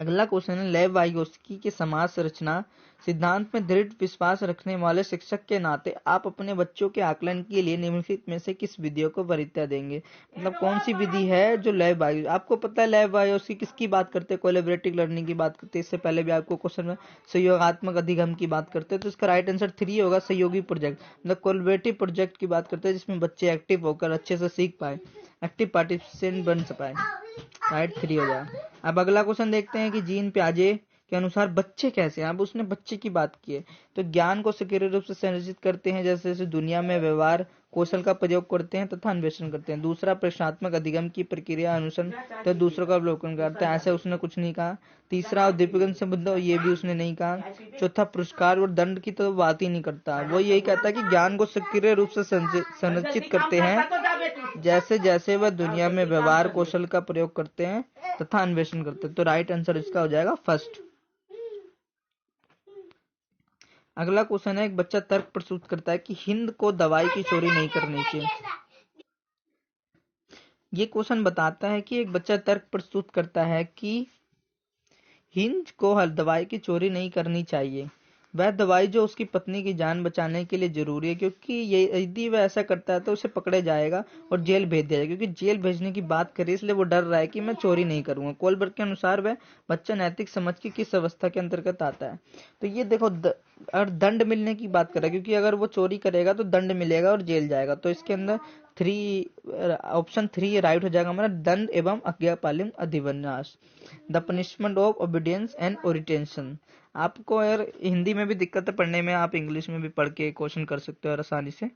अगला क्वेश्चन है लेव वाइगोत्स्की के समाज संरचना सिद्धांत में दृढ़ विश्वास रखने वाले शिक्षक के नाते आप अपने बच्चों के आकलन के लिए निम्नलिखित में से किस विधियों को वरीयता देंगे? मतलब कौन सी विधि है जो लेव वाइगोत्स्की, आपको पता है लेव वाइगोत्स्की किसकी बात करते हैं? कोलैबोरेटिव लर्निंग की बात करते हैं। इससे पहले भी आपको क्वेश्चन में सहयोगात्मक अधिगम की बात करते हैं। तो इसका राइट आंसर 3 होगा, सहयोगी प्रोजेक्ट, मतलब कोलैबोरेटिव प्रोजेक्ट की बात करते हैं जिसमें बच्चे एक्टिव होकर अच्छे से सीख पाए, एक्टिव पार्टिसिपेंट बन पाए। राइट 3 हो जाए। अब अगला क्वेश्चन देखते हैं कि जीन पियाजे के अनुसार बच्चे कैसे हैं। अब उसने बच्चे की बात की है, तो ज्ञान को सक्रिय रूप से संरचित करते हैं, जैसे जैसे दुनिया में व्यवहार कौशल का प्रयोग करते हैं तथा अन्वेषण करते हैं। दूसरा प्रश्नात्मक अधिगम की प्रक्रिया अनुसरण तो दूसरों का अवलोकन करते हैं, ऐसे उसने कुछ नहीं कहा। तीसरा उद्दीपक संबंध, ये भी उसने नहीं कहा। चौथा पुरस्कार और दंड की तो बात ही नहीं करता, वो यही कहता है कि ज्ञान को सक्रिय रूप से संरचित करते हैं जैसे जैसे वह दुनिया में व्यवहार कौशल का प्रयोग करते हैं तथा अन्वेषण करते हैं। तो राइट आंसर इसका हो जाएगा फर्स्ट। अगला क्वेश्चन है, एक बच्चा तर्क प्रस्तुत करता है कि हिंद को दवाई की चोरी नहीं करनी चाहिए। ये क्वेश्चन बताता है कि एक बच्चा तर्क प्रस्तुत करता है कि हिंद को हर दवाई की चोरी नहीं करनी चाहिए। वह दवाई जो उसकी पत्नी की जान बचाने के लिए जरूरी है, क्योंकि ये यदि वह ऐसा करता है तो उसे पकड़े जाएगा और जेल भेज दिया जाएगा। क्योंकि जेल भेजने की बात करी इसलिए वो डर रहा है कि मैं चोरी नहीं करूंगा। कोलबर्ग के अनुसार वह बच्चा नैतिक समझ की किस अवस्था के अंतर्गत आता है। तो ये देखो और दंड मिलने की बात कर रहा है, क्योंकि अगर वो चोरी करेगा तो दंड मिलेगा और जेल जाएगा। तो इसके अंदर ऑप्शन 3 राइट हो जाएगा हमारा, दंड एवं आज्ञापालन अधिविन्यास, the punishment of obedience and orientation. आपको यार हिंदी में भी दिक्कत है पढ़ने में, आप इंग्लिश में भी पढ़ के क्वेश्चन कर सकते हो आसानी से।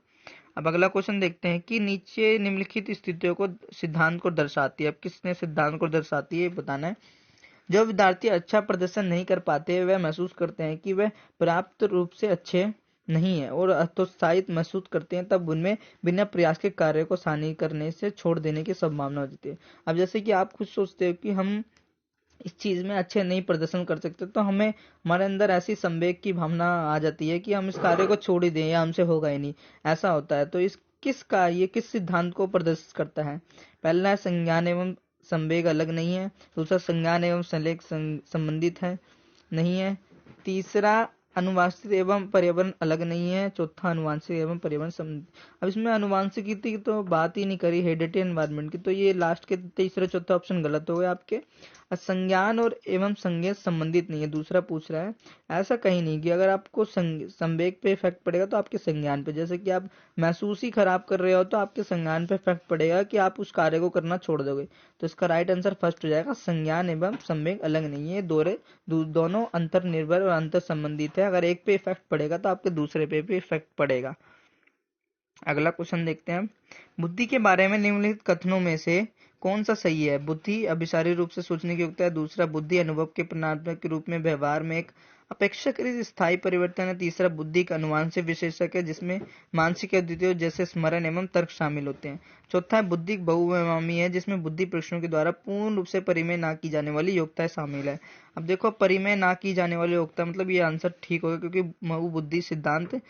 अब अगला क्वेश्चन देखते हैं कि नीचे निम्नलिखित स्थितियों को सिद्धांत को दर्शाती है। अब किसने सिद्धांत को दर्शाती है बताना है। जो विद्यार्थी अच्छा प्रदर्शन नहीं कर पाते वह महसूस करते हैं कि वह पर्याप्त रूप से अच्छे नहीं है और हतोत्साहित महसूस करते हैं, तब उनमें बिना प्रयास के कार्य को आसानी करने से छोड़ देने की संभावना होती है। अब जैसे कि आप खुद सोचते हो कि हम इस चीज में अच्छे नहीं प्रदर्शन कर सकते, तो हमें हमारे अंदर ऐसी संवेग की भावना आ जाती है कि हम इस कार्य को छोड़ ही दें या हमसे होगा ही नहीं, ऐसा होता है। तो इस ये किस सिद्धांत को प्रदर्शित करता है। पहला है संज्ञान एवं संवेग अलग नहीं है। दूसरा संज्ञान एवं संलेख संबंधित है नहीं है। तीसरा अनुवांशिक एवं पर्यावरण अलग नहीं है। चौथा अनुवांशिक एवं पर्यावरण संबंधित। अब इसमें अनुवांशिक की तो बात ही नहीं करी, हेरिडिटी एनवायरनमेंट की, तो ये लास्ट के तीसरा चौथा ऑप्शन गलत हो गया आपके। संज्ञान और एवं संज्ञा संबंधित नहीं है, दूसरा पूछ रहा है। ऐसा कहीं नहीं कि अगर आपको संवेग पे इफेक्ट पड़ेगा तो आपके संज्ञान पे, जैसे कि आप महसूस ही खराब कर रहे हो तो आपके संज्ञान पे इफेक्ट पड़ेगा कि आप उस कार्य को करना छोड़ दोगे। तो इसका राइट आंसर फर्स्ट हो जाएगा, संज्ञान एवं संवेग अलग नहीं है, दोनों अंतर्निर्भर और अंतर संबंधित है। अगर एक पे इफेक्ट पड़ेगा तो आपके दूसरे पे भी इफेक्ट पड़ेगा। अगला क्वेश्चन देखते हैं, बुद्धि के बारे में निम्नलिखित कथनों में से कौन सा सही है। बुद्धि अभिसारी रूप से सोचने की योग्यता है। दूसरा, बुद्धि अनुभव के परिणाम के रूप में व्यवहार में एक अपेक्षाकृत स्थायी परिवर्तन है। तीसरा, बुद्धि का अनुवांशिक विशेषक है जिसमें मानसिक अद्वितीय जैसे स्मरण एवं तर्क शामिल होते हैं। चौथा है, बुद्धि बहुआयामी है जिसमें बुद्धि परीक्षणों के द्वारा पूर्ण रूप से परिमेय ना की जाने वाली योग्यताएं शामिल है। अब देखो, परिमेय ना की जाने वाली योग्यता मतलब ये आंसर ठीक होगा, क्योंकि बुद्धि सिद्धांत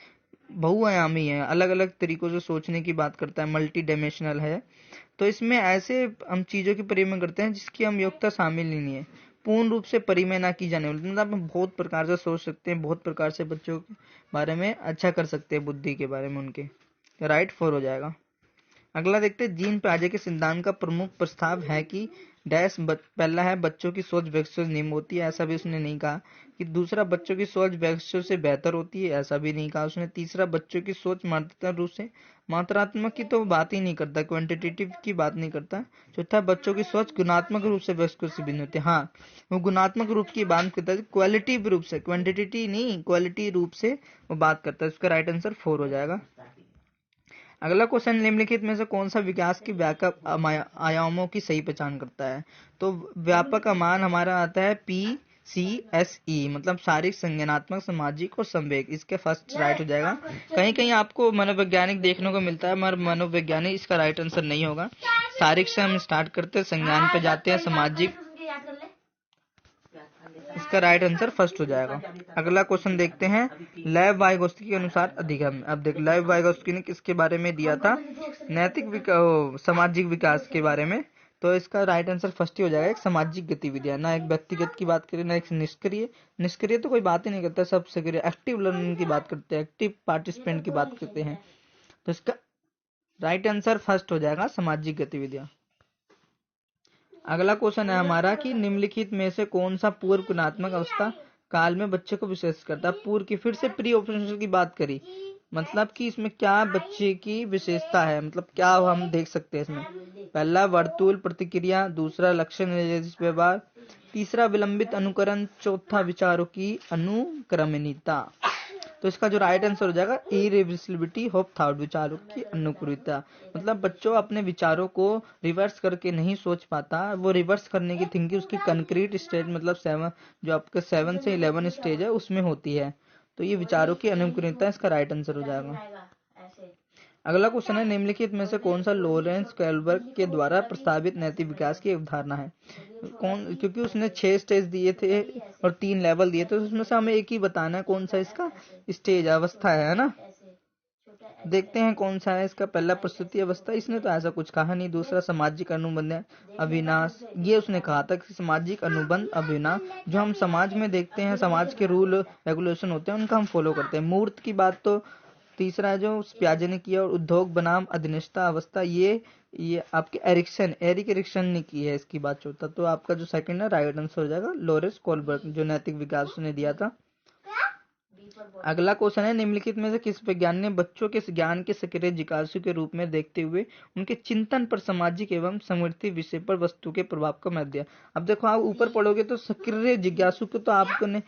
बहुआयामी है, अलग अलग तरीकों से सोचने की बात करता है, मल्टी डायमेंशनल है। तो इसमें ऐसे हम चीजों की परिमेय करते हैं जिसकी हम योग्यता शामिल ही नहीं है। पूर्ण रूप से परिमेय ना की जाने वाली मतलब हम बहुत प्रकार से सोच सकते हैं, बहुत प्रकार से बच्चों के बारे में अच्छा कर सकते हैं, बुद्धि के बारे में उनके। राइट 4 हो जाएगा। अगला देखते हैं, जीन पियाजे के सिद्धांत का प्रमुख प्रस्ताव है कि डैश पहला है, बच्चों की सोच वयस्कों से निम्न होती है, ऐसा भी उसने नहीं कहा। कि दूसरा, बच्चों की सोच वयस्कों से बेहतर होती है, ऐसा भी नहीं कहा उसने। तीसरा, बच्चों की सोच मात्रात्मक रूप से, मात्रात्मक की तो बात ही नहीं करता, क्वांटिटेटिव की बात नहीं करता। चौथा, बच्चों की सोच गुणात्मक रूप से वयस्कों से भिन्न होती है। हाँ, वो गुणात्मक रूप की बात करता है, क्वालिटिव रूप से, क्वांटिटी नहीं, क्वालिटी रूप से वो बात करता है। उसका राइट आंसर 4 हो जाएगा। अगला क्वेश्चन, निम्नलिखित में से कौन सा विकास की व्यापक आयामों की सही पहचान करता है। तो व्यापक मान हमारा आता है PCSE, मतलब शारीरिक, संज्ञानात्मक, सामाजिक और संवेग। इसके फर्स्ट राइट हो जाएगा। कहीं कहीं आपको मनोवैज्ञानिक देखने को मिलता है, मगर मनोवैज्ञानिक इसका राइट आंसर नहीं होगा। शारीरिक से हम स्टार्ट करते हैं, संज्ञान पे जाते हैं, सामाजिक, इसका राइट आंसर फर्स्ट हो जाएगा। अगला क्वेश्चन देखते हैं, लेव वाइगोत्स्की के अनुसार अधिगम। अब देख, लेव वाइगोत्स्की ने किसके बारे में दिया था, नैतिक सामाजिक विकास के बारे में। तो इसका राइट आंसर फर्स्ट ही हो जाएगा, एक सामाजिक गतिविधियां, ना एक व्यक्तिगत की बात करें ना एक निष्क्रिय। निष्क्रिय तो कोई बात ही नहीं करता, सब सक्रिय एक्टिव लर्निंग की बात करते हैं, एक्टिव पार्टिसिपेंट की बात करते हैं। तो इसका राइट आंसर फर्स्ट हो जाएगा, सामाजिक गतिविधियां। अगला क्वेश्चन है हमारा कि निम्नलिखित में से कौन सा पूर्व गुणात्मक अवस्था काल में बच्चे को विशेष करता है। पूर्व की, फिर से प्री ऑपरेशनल की बात करी, मतलब कि इसमें क्या बच्चे की विशेषता है, मतलब क्या हम देख सकते हैं इसमें। पहला, वर्तुल प्रतिक्रिया। दूसरा, लक्षण निर्देशित व्यवहार। तीसरा, विलंबित अनुकरण। चौथा, विचारों की अनुक्रमणिकता। तो इसका जो राइट आंसर हो जाएगा, इरिवर्सिबिलिटी ऑफ थॉट, विचारों की अनुकूलता। मतलब बच्चों अपने विचारों को रिवर्स करके नहीं सोच पाता, वो रिवर्स करने की थिंकिंग उसकी कंक्रीट स्टेज, मतलब 7, जो आपके 7 से 11 स्टेज है उसमें होती है। तो ये विचारों की अनुकूलता इसका राइट आंसर हो जाएगा। अगला क्वेश्चन है, निम्नलिखित में से कौन सा लॉरेंस कोहलबर्ग के द्वारा प्रस्तावित नैतिक विकास की अवधारणा है? क्योंकि उसने 6 स्टेज दिए थे और 3 लेवल दिए थे, उसमें से हमें एक ही बताना है कौन सा इसका स्टेज अवस्था है ना। देखते हैं कौन सा है इसका। पहला प्रस्तुति अवस्था, इसने तो ऐसा कुछ कहा नहीं। दूसरा सामाजिक अनुबंध अविनाश, ये उसने कहा था कि सामाजिक अनुबंध अविनाश, जो हम समाज में देखते हैं, समाज के रूल रेगुलेशन होते हैं उनका हम फॉलो करते हैं। मूर्त की बात तो तीसरा है जो प्याजे ने किया। और उद्योग बनाम अधीनस्था अवस्था, ये आपके एरिक एरिक्सन ने की है इसकी बात। चौथा तो आपका जो सेकंड है राइट आंसर हो जाएगा लॉरेंस कोहलबर्ग, जो नैतिक विकास ने दिया था। अगला क्वेश्चन है, निम्नलिखित में से किस विज्ञान ने बच्चों के ज्ञान के सक्रिय जिज्ञासु के रूप में देखते हुए उनके चिंतन पर सामाजिक एवं समृद्धि विषय पर वस्तु के प्रभाव का महत्व दिया? अब देखो, आप ऊपर पढ़ोगे तो सक्रिय जिज्ञासु को तो आपने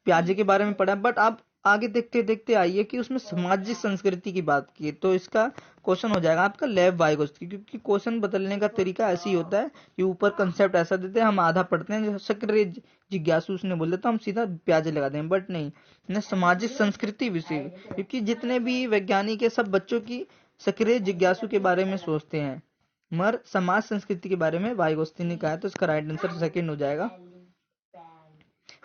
प्याजे के बारे में पढ़ा, बट आप आगे देखते देखते आइए कि उसमें सामाजिक संस्कृति की बात की, तो इसका क्वेश्चन हो जाएगा आपका लेव वाइगोत्स्की। क्योंकि क्वेश्चन बदलने का तरीका ऐसे ही होता है कि ऊपर कंसेप्ट ऐसा देते हैं, हम आधा पढ़ते हैं, जो सक्रिय जिज्ञासु उसने बोले तो हम सीधा प्याजे लगा दें, बट नहीं, ने सामाजिक संस्कृति विषय। क्योंकि जितने भी वैज्ञानिक है सब बच्चों की सक्रिय जिज्ञासु के बारे में सोचते हैं, मगर समाज संस्कृति के बारे में वाइगोत्स्की ने कहा है, तो इसका राइट आंसर सेकंड हो जाएगा।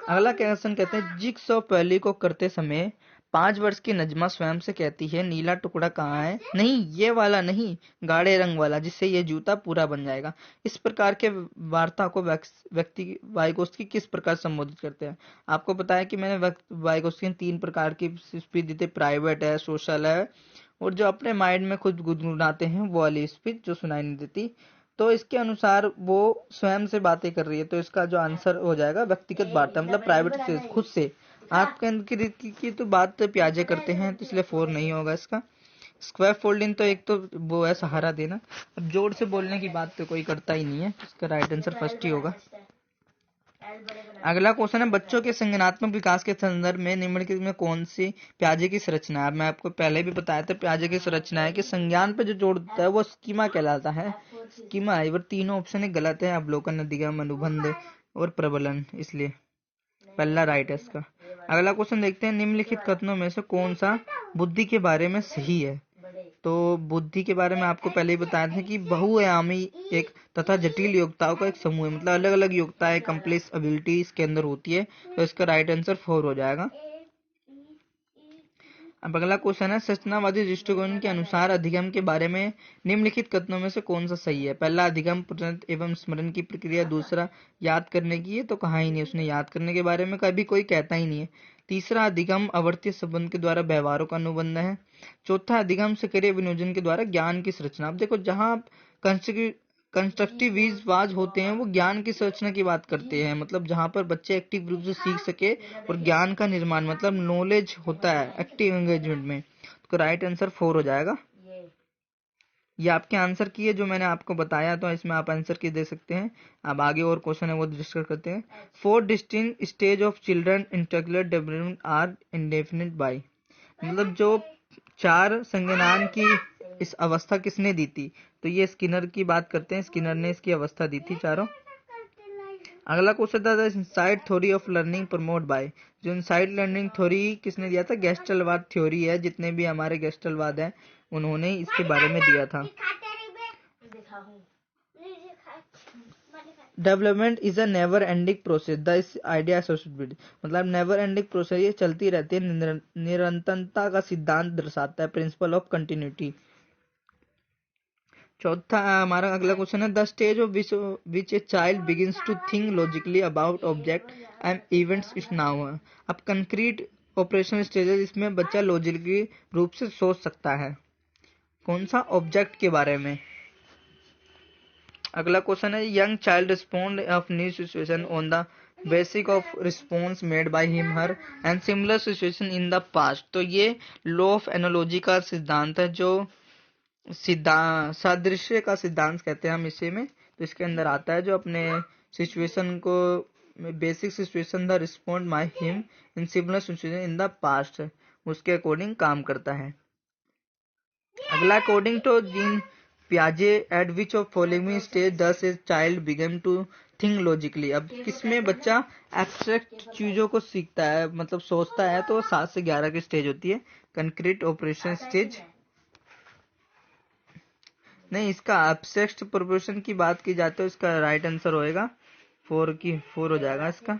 अगला क्वेश्चन कहते हैं, जिगसॉ पहेली को करते समय 5 वर्ष की नजमा स्वयं से कहती है, नीला टुकड़ा कहाँ है? नहीं, ये वाला नहीं, गाढ़े रंग वाला, जिससे ये जूता पूरा बन जाएगा। इस प्रकार के वार्ता को व्यक्ति वाइगोत्स्की किस प्रकार संबोधित करते हैं? आपको पता है कि मैंने वाइगोत्स्की ने 3 प्रकार की स्पीच दी थी, प्राइवेट है, सोशल है, और जो अपने माइंड में खुद गुनगुनाते हैं वो वाली स्पीच जो सुनाई नहीं देती। तो इसके अनुसार वो स्वयं से बातें कर रही है, तो इसका जो आंसर हो जाएगा व्यक्तिगत वार्ता, मतलब प्राइवेट से, खुद से। आपके अंदर की तो बात प्याजे करते हैं, तो इसलिए 4 नहीं होगा इसका। स्क्वायर फोल्डिंग तो एक तो वो है सहारा देना, अब जोर से बोलने की बात तो कोई करता ही नहीं है, इसका राइट आंसर फर्स्ट ही होगा। अगला क्वेश्चन है, बच्चों के संज्ञानात्मक विकास के संदर्भ में निम्नलिखित में कौन सी प्याजे की संरचना है? मैं आपको पहले भी बताया था, प्याजे की संरचना है कि संज्ञान पे जो जोड़ता है वो स्कीमा कहलाता है। स्कीमा है, तीनों ऑप्शन गलत है, अवलोकन, अधिगम, अनुबंध और प्रबलन, इसलिए पहला राइट है इसका। अगला क्वेश्चन देखते हैं, निम्नलिखित कथनों में से कौन सा बुद्धि के बारे में सही है? तो बुद्धि के बारे में आपको पहले ही बताया था कि बहुआयामी एक तथा जटिल योग्यताओं का एक समूह है, मतलब अलग अलग योग्यताएं, कम्प्लेक्स एबिलिटी इसके अंदर होती है, तो इसका राइट आंसर 4 हो जाएगा। अब अगला क्वेश्चन है, संरचनावादी दृष्टिकोण के अनुसार अधिगम के बारे में निम्नलिखित कथनों में से कौन सा सही है? पहला, अधिगम पुनरुत्थान एवं स्मरण की प्रक्रिया। दूसरा, याद करने की, ये तो कहा ही नहीं उसने, याद करने के बारे में कभी कोई कहता ही नहीं है। तीसरा, अधिगम आवर्ती संबंध के द्वारा व्यवहारों का अनुबंध है। चौथा, अधिगम सक्रिय विनियोजन के द्वारा ज्ञान की संरचना। अब देखो, जहां कंस्ट्रक्टिविज़ होते हैं वो ज्ञान की संरचना की बात करते हैं, मतलब जहां पर बच्चे एक्टिव रूप से सीख सके और ज्ञान का निर्माण, मतलब नॉलेज होता है एक्टिव एंगेजमेंट में, तो राइट आंसर 4 हो जाएगा। ये आपके आंसर की है जो मैंने आपको बताया, तो इसमें आप आंसर की दे सकते हैं। अब आगे और क्वेश्चन है वो डिस्कस करते हैं। 4 distinct stage of children intellectual development are indefinite by, मतलब जो 4 संज्ञान की इस अवस्था किसने दी थी? तो ये स्किनर की बात करते हैं, स्किनर ने इसकी अवस्था दी थी चारों। अगला क्वेश्चन था, inside theory of learning promote by, जो इनसाइड लर्निंग थ्योरी किसने दिया था? गेस्टलवाद थ्योरी है, जितने भी हमारे गेस्टलवाद हैं उन्होंने इसके बारे में दिया था। Development is a never ending process, the idea associated, मतलब नेवर एंडिंग प्रोसेस, ये चलती रहती है, निरंतरता का सिद्धांत दर्शाता है, प्रिंसिपल ऑफ कंटिन्यूटी। चौथा हमारा अगला क्वेश्चन है, the stage of which a child begins to think logically about object and events is now. अब कंक्रीट ऑपरेशन स्टेजेस, इसमें बच्चा लॉजिकली रूप से सोच सकता है। कौन सा? ऑब्जेक्ट के बारे में। अगला क्वेश्चन है, young child respond of new situation on the basic of response made by him her and similar situation in the past. तो ये लॉ ऑफ एनालॉजी का सिद्धांत है, जो सादृश्य का सिद्धांत कहते हैं हम इसे में, तो इसके अंदर आता है जो अपने सिचुएशन को, basic situation the respond by him in similar situation in the past, उसके अकॉर्डिंग काम करता है। अगला, अकॉर्डिंग टू जीन पियाजे at which of following stage does a child begin to think logically. अब किसमें बच्चा एब्स्ट्रैक्ट चीजों को सीखता है, मतलब सोचता है, तो 7 से 11 की स्टेज होती है। कंक्रीट ऑपरेशन स्टेज, नहीं, इसका एब्स्ट्रैक्ट प्रोपोर्शन की बात की जाए तो इसका राइट आंसर होएगा 4 हो जाएगा इसका।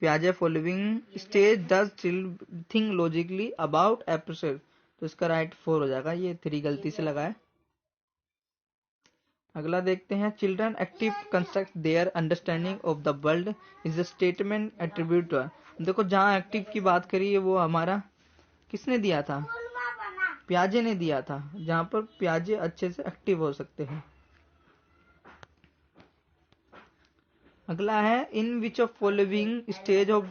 पियाजे following stage does children think logically about abstract, तो इसका राइट 4 हो जाएगा, ये 3 गलती से लगा है। अगला देखते हैं, children active construct their understanding of the world is a statement attribute. देखो जहाँ एक्टिव की बात करी है वो हमारा किसने दिया था, पियाजे ने दिया था, जहाँ पर पियाजे अच्छे से एक्टिव हो सकते हैं। अगला है, in which of following stage of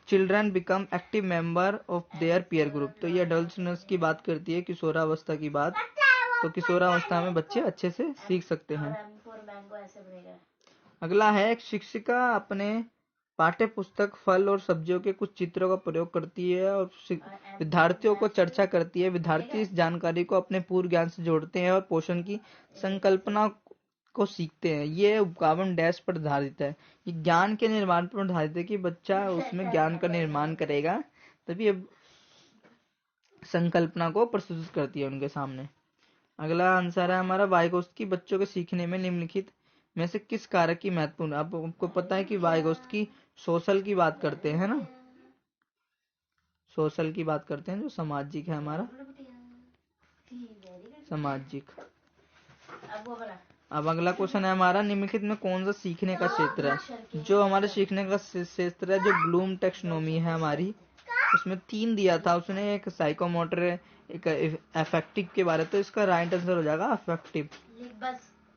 children become active member of their peer group. तो ये अडल्टनेस की बात करती है, किशोरावस्था की बात, तो किशोरावस्था में बच्चे अच्छे से सीख सकते हैं। अगला है, एक शिक्षिका अपने पाठ्य पुस्तक फल और सब्जियों के कुछ चित्रों का प्रयोग करती है और विद्यार्थियों को चर्चा करती है। विद्यार्थी इस जानकारी को अपने पूर्व ज्ञान से जोड़ते हैं और पोषण की संकल्पना को सीखते हैं। ये उपगामन डैश पर आधारित है, ये ज्ञान के निर्माण पर आधारित है कि बच्चा उसमें ज्ञान का निर्माण करेगा, तभी ये संकल्पना को प्रस्तुत करती है उनके सामने। अगला आंसर है हमारा, वाइगोत्स्की बच्चों के सीखने में निम्नलिखित में से किस कारक की महत्वपूर्ण। अब आपको पता है कि वाइगोत्स्की सोशल की बात करते हैं ना, सोशल की बात करते हैं, जो सामाजिक है हमारा, सामाजिक। अब अगला क्वेश्चन है हमारा, निम्नलिखित में कौन सा सीखने का क्षेत्र है। जो हमारे सीखने का क्षेत्र है, जो ब्लूम टेक्सोनोमी है हमारी, उसमें 3 दिया था उसने, एक साइकोमोटर, एक अफेक्टिव के बारे, तो इसका राइट आंसर हो जाएगा अफेक्टिव,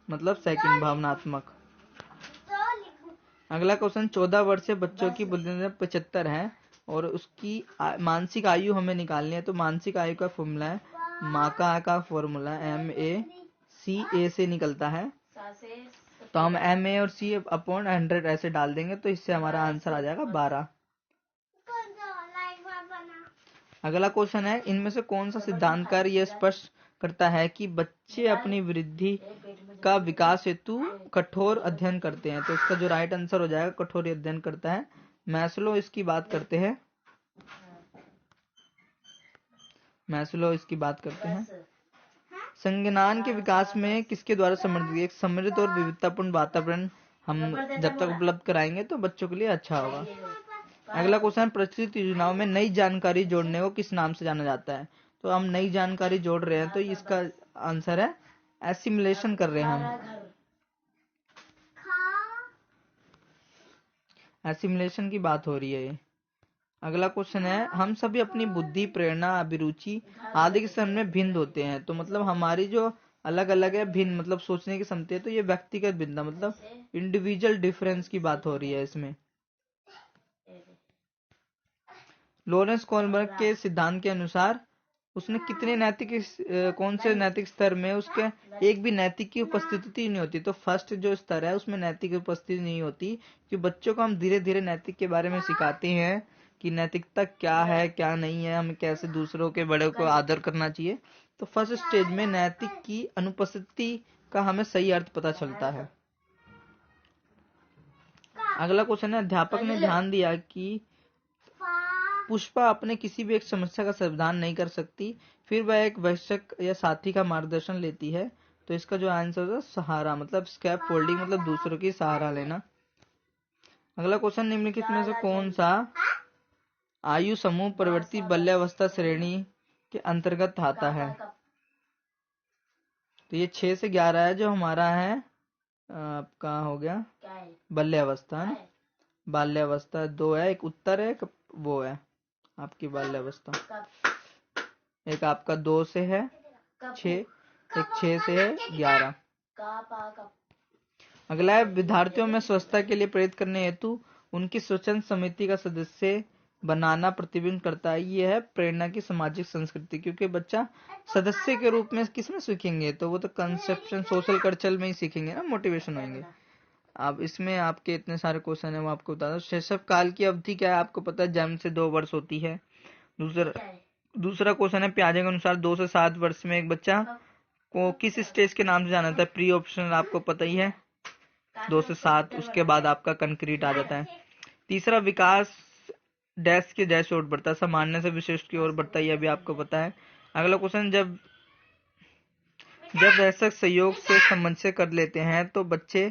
मतलब सेकंड, भावनात्मक। अगला क्वेश्चन, 14 वर्षीय बच्चों की बुद्धिमत्ता 75 है और उसकी मानसिक आयु हमें निकालनी है। तो मानसिक आयु का फॉर्मूला है, माका का फॉर्मूला MACA से निकलता है, तो हम MA और C अपॉन 100 ऐसे डाल देंगे, तो इससे हमारा आंसर आ जाएगा 12। अगला क्वेश्चन है, इनमें से कौन सा सिद्धांतकार यह स्पष्ट करता है कि बच्चे अपनी वृद्धि का विकास हेतु कठोर अध्ययन करते हैं। तो इसका जो राइट आंसर हो जाएगा, कठोर अध्ययन करता है, मैस्लो इसकी बात करते हैं, मैस्लो इसकी बात करते हैं। संज्ञान के विकास में किसके द्वारा समर्थित, एक समृद्ध और विविधतापूर्ण वातावरण हम जब तक उपलब्ध कराएंगे तो बच्चों के लिए अच्छा होगा। अगला क्वेश्चन, प्रचलित योजनाओं में नई जानकारी जोड़ने को किस नाम से जाना जाता है। तो हम नई जानकारी जोड़ रहे हैं, तो इसका आंसर है एसिमिलेशन कर रहे हैं हम, एसिमिलेशन की बात हो रही है ये। अगला क्वेश्चन है, हम सभी अपनी बुद्धि, प्रेरणा, अभिरुचि आदि के संबंध में भिन्न होते हैं। तो मतलब हमारी जो अलग अलग है, भिन्न मतलब सोचने की क्षमता है, तो ये व्यक्तिगत भिन्नता मतलब इंडिविजुअल डिफरेंस की बात हो रही है इसमें। लॉरेंस कोहलबर्ग के सिद्धांत के अनुसार उसने कितने नैतिक कौन से नैतिक स्तर में उसके एक भी नैतिक की उपस्थिति नहीं होती। तो फर्स्ट जो स्तर है उसमें नैतिक उपस्थिति नहीं होती, कि बच्चों को हम धीरे धीरे नैतिक के बारे में सिखाते हैं कि नैतिकता क्या है क्या नहीं है, हमें कैसे दूसरों के बड़े को आदर करना चाहिए। तो फर्स्ट स्टेज में नैतिक की अनुपस्थिति का हमें सही अर्थ पता चलता है। अगला क्वेश्चन है, अध्यापक ने ध्यान दिया कि पुष्पा अपने किसी भी एक समस्या का समाधान नहीं कर सकती, फिर वह एक वयस्क या साथी का मार्गदर्शन लेती है। तो इसका जो आंसर है सहारा, मतलब स्कैप फोल्डिंग, मतलब दूसरों की सहारा लेना। अगला क्वेश्चन, निम्नलिखित में से कौन सा आयु समूह प्रवृत्ति बाल्यावस्था श्रेणी के अंतर्गत आता है। तो ये 6 से 11 है, जो हमारा है आपका हो गया बाल्यावस्था, बाल्यावस्था 2 है, एक उत्तर है, एक वो है आपकी बाल्यावस्था, एक आपका 2 से है 6, एक 6 से है 11। अगला है, विद्यार्थियों में स्वच्छता के लिए प्रेरित करने हेतु उनकी स्वच्छंद समिति का सदस्य बनाना प्रतिबिंब करता है। ये है प्रेरणा की सामाजिक संस्कृति, क्योंकि बच्चा सदस्य के रूप में किसमें सीखेंगे, तो वो तो कंसेप्शन सोशल कल्चर में ही सीखेंगे ना, मोटिवेशन होंगे। अब इसमें आपके इतने सारे क्वेश्चन है, वो आपको बता दो। शैशव काल की अवधि क्या है, आपको पता है जन्म से 2 वर्ष होती है। दूसरा क्वेश्चन है, पियाजे के अनुसार 2 से 7 वर्ष में एक बच्चा को किस स्टेज के नाम से जाना जाता है। प्री ऑप्शनल आपको पता ही है, 2 से 7, उसके बाद आपका कंक्रीट आ जाता है। तीसरा, विकास डैश के जैसे ओर बढ़ता है, सामान्य से विशिष्ट की ओर बढ़ता है, यह भी आपको पता है। अगला क्वेश्चन, जब जब वयस्क सहयोग से समन्वय कर लेते हैं तो बच्चे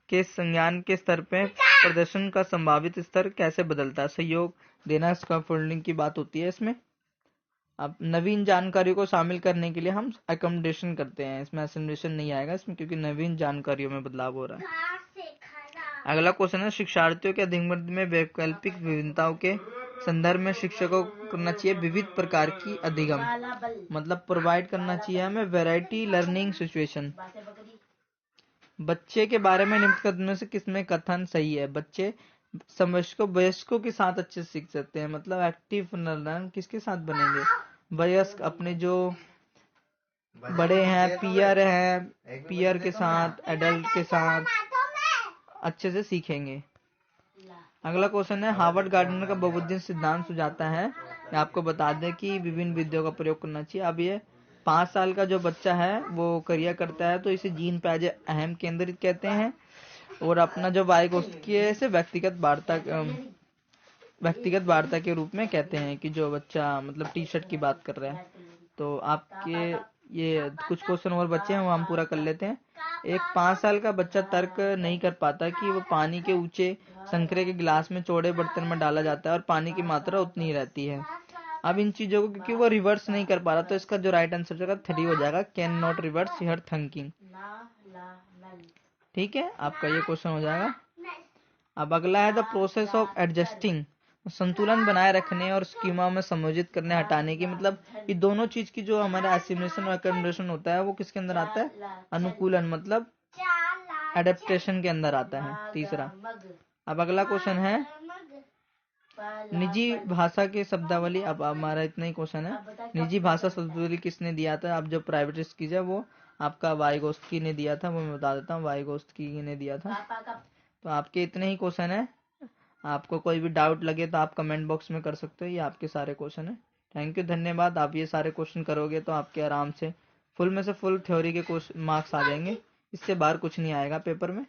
के संज्ञान के स्तर पे प्रदर्शन का संभावित स्तर कैसे बदलता है। सहयोग देना, स्कैफोल्डिंग की बात होती है इसमें। अब नवीन जानकारियों को शामिल करने के लिए हम अकोमोडेशन करते हैं, इसमें असिमुलेशन नहीं आएगा इसमें, क्योंकि नवीन जानकारियों में बदलाव हो रहा है। अगला क्वेश्चन है, शिक्षार्थियों के अधिगम में वैकल्पिक विभिन्नताओं के संदर्भ में शिक्षकों को करना चाहिए विविध प्रकार की अधिगम, मतलब प्रोवाइड करना चाहिए हमें वैरायटी लर्निंग सिचुएशन। बच्चे के बारे में निम्नलिखित कथनों से किसमें कथन सही है। बच्चे वयस्कों के साथ अच्छे से सीख सकते हैं, मतलब एक्टिव लर्नर किसके साथ बनेंगे, वयस्क अपने जो बड़े हैं, पीयर के साथ, एडल्ट के साथ अच्छे से सीखेंगे। अगला क्वेश्चन है, हार्वर्ड गार्डनर का बहुबुद्धिन सिद्धांत सुझाता है। आपको बता दें कि विभिन्न विधियों का प्रयोग करना चाहिए। अब ये 5 साल का जो बच्चा है वो क्रिया करता है तो इसे जीन पैज अहम केंद्रित कहते हैं, और अपना जो वाइक उसकी इसे व्यक्तिगत वार्ता के रूप में कहते हैं, कि जो बच्चा मतलब टी शर्ट की बात कर रहा है। तो आपके ये कुछ क्वेश्चन और बच्चे हैं वो हम पूरा कर लेते हैं। एक 5 साल का बच्चा तर्क नहीं कर पाता कि वो पानी के ऊंचे संकरे के गिलास में चौड़े बर्तन में डाला जाता है और पानी की मात्रा उतनी ही रहती है। अब इन चीजों को क्योंकि वो रिवर्स नहीं कर पा रहा, तो इसका जो राइट आंसर होगा 3 हो जाएगा, can not reverse here thinking. ठीक है, आपका ये क्वेश्चन हो जाएगा। अब अगला है, द प्रोसेस ऑफ एडजस्टिंग, संतुलन बनाए रखने और स्कीमा में समायोजित करने हटाने की, मतलब ये दोनों चीज की जो हमारा एसिमुलेशन और अकोमोडेशन होता है वो किसके अंदर आता है, अनुकूलन, मतलब एडेप्टेशन के अंदर आता है, तीसरा। अब अगला क्वेश्चन है, निजी भाषा के शब्दावली। अब हमारा इतना ही क्वेश्चन है, निजी भाषा शब्दावली किसने दिया था। अब जो प्राइवेट स्कीज है वो आपका वाइगोस्की ने दिया था, वो मैं बता देता हूँ, वाइगोस्की ने दिया था। तो आपके इतने ही क्वेश्चन है। आपको कोई भी डाउट लगे तो आप कमेंट बॉक्स में कर सकते हो, ये आपके सारे क्वेश्चन है। थैंक यू, धन्यवाद। आप ये सारे क्वेश्चन करोगे तो आपके आराम से फुल में से फुल थ्योरी के मार्क्स आ जाएंगे, इससे बाहर कुछ नहीं आएगा पेपर में।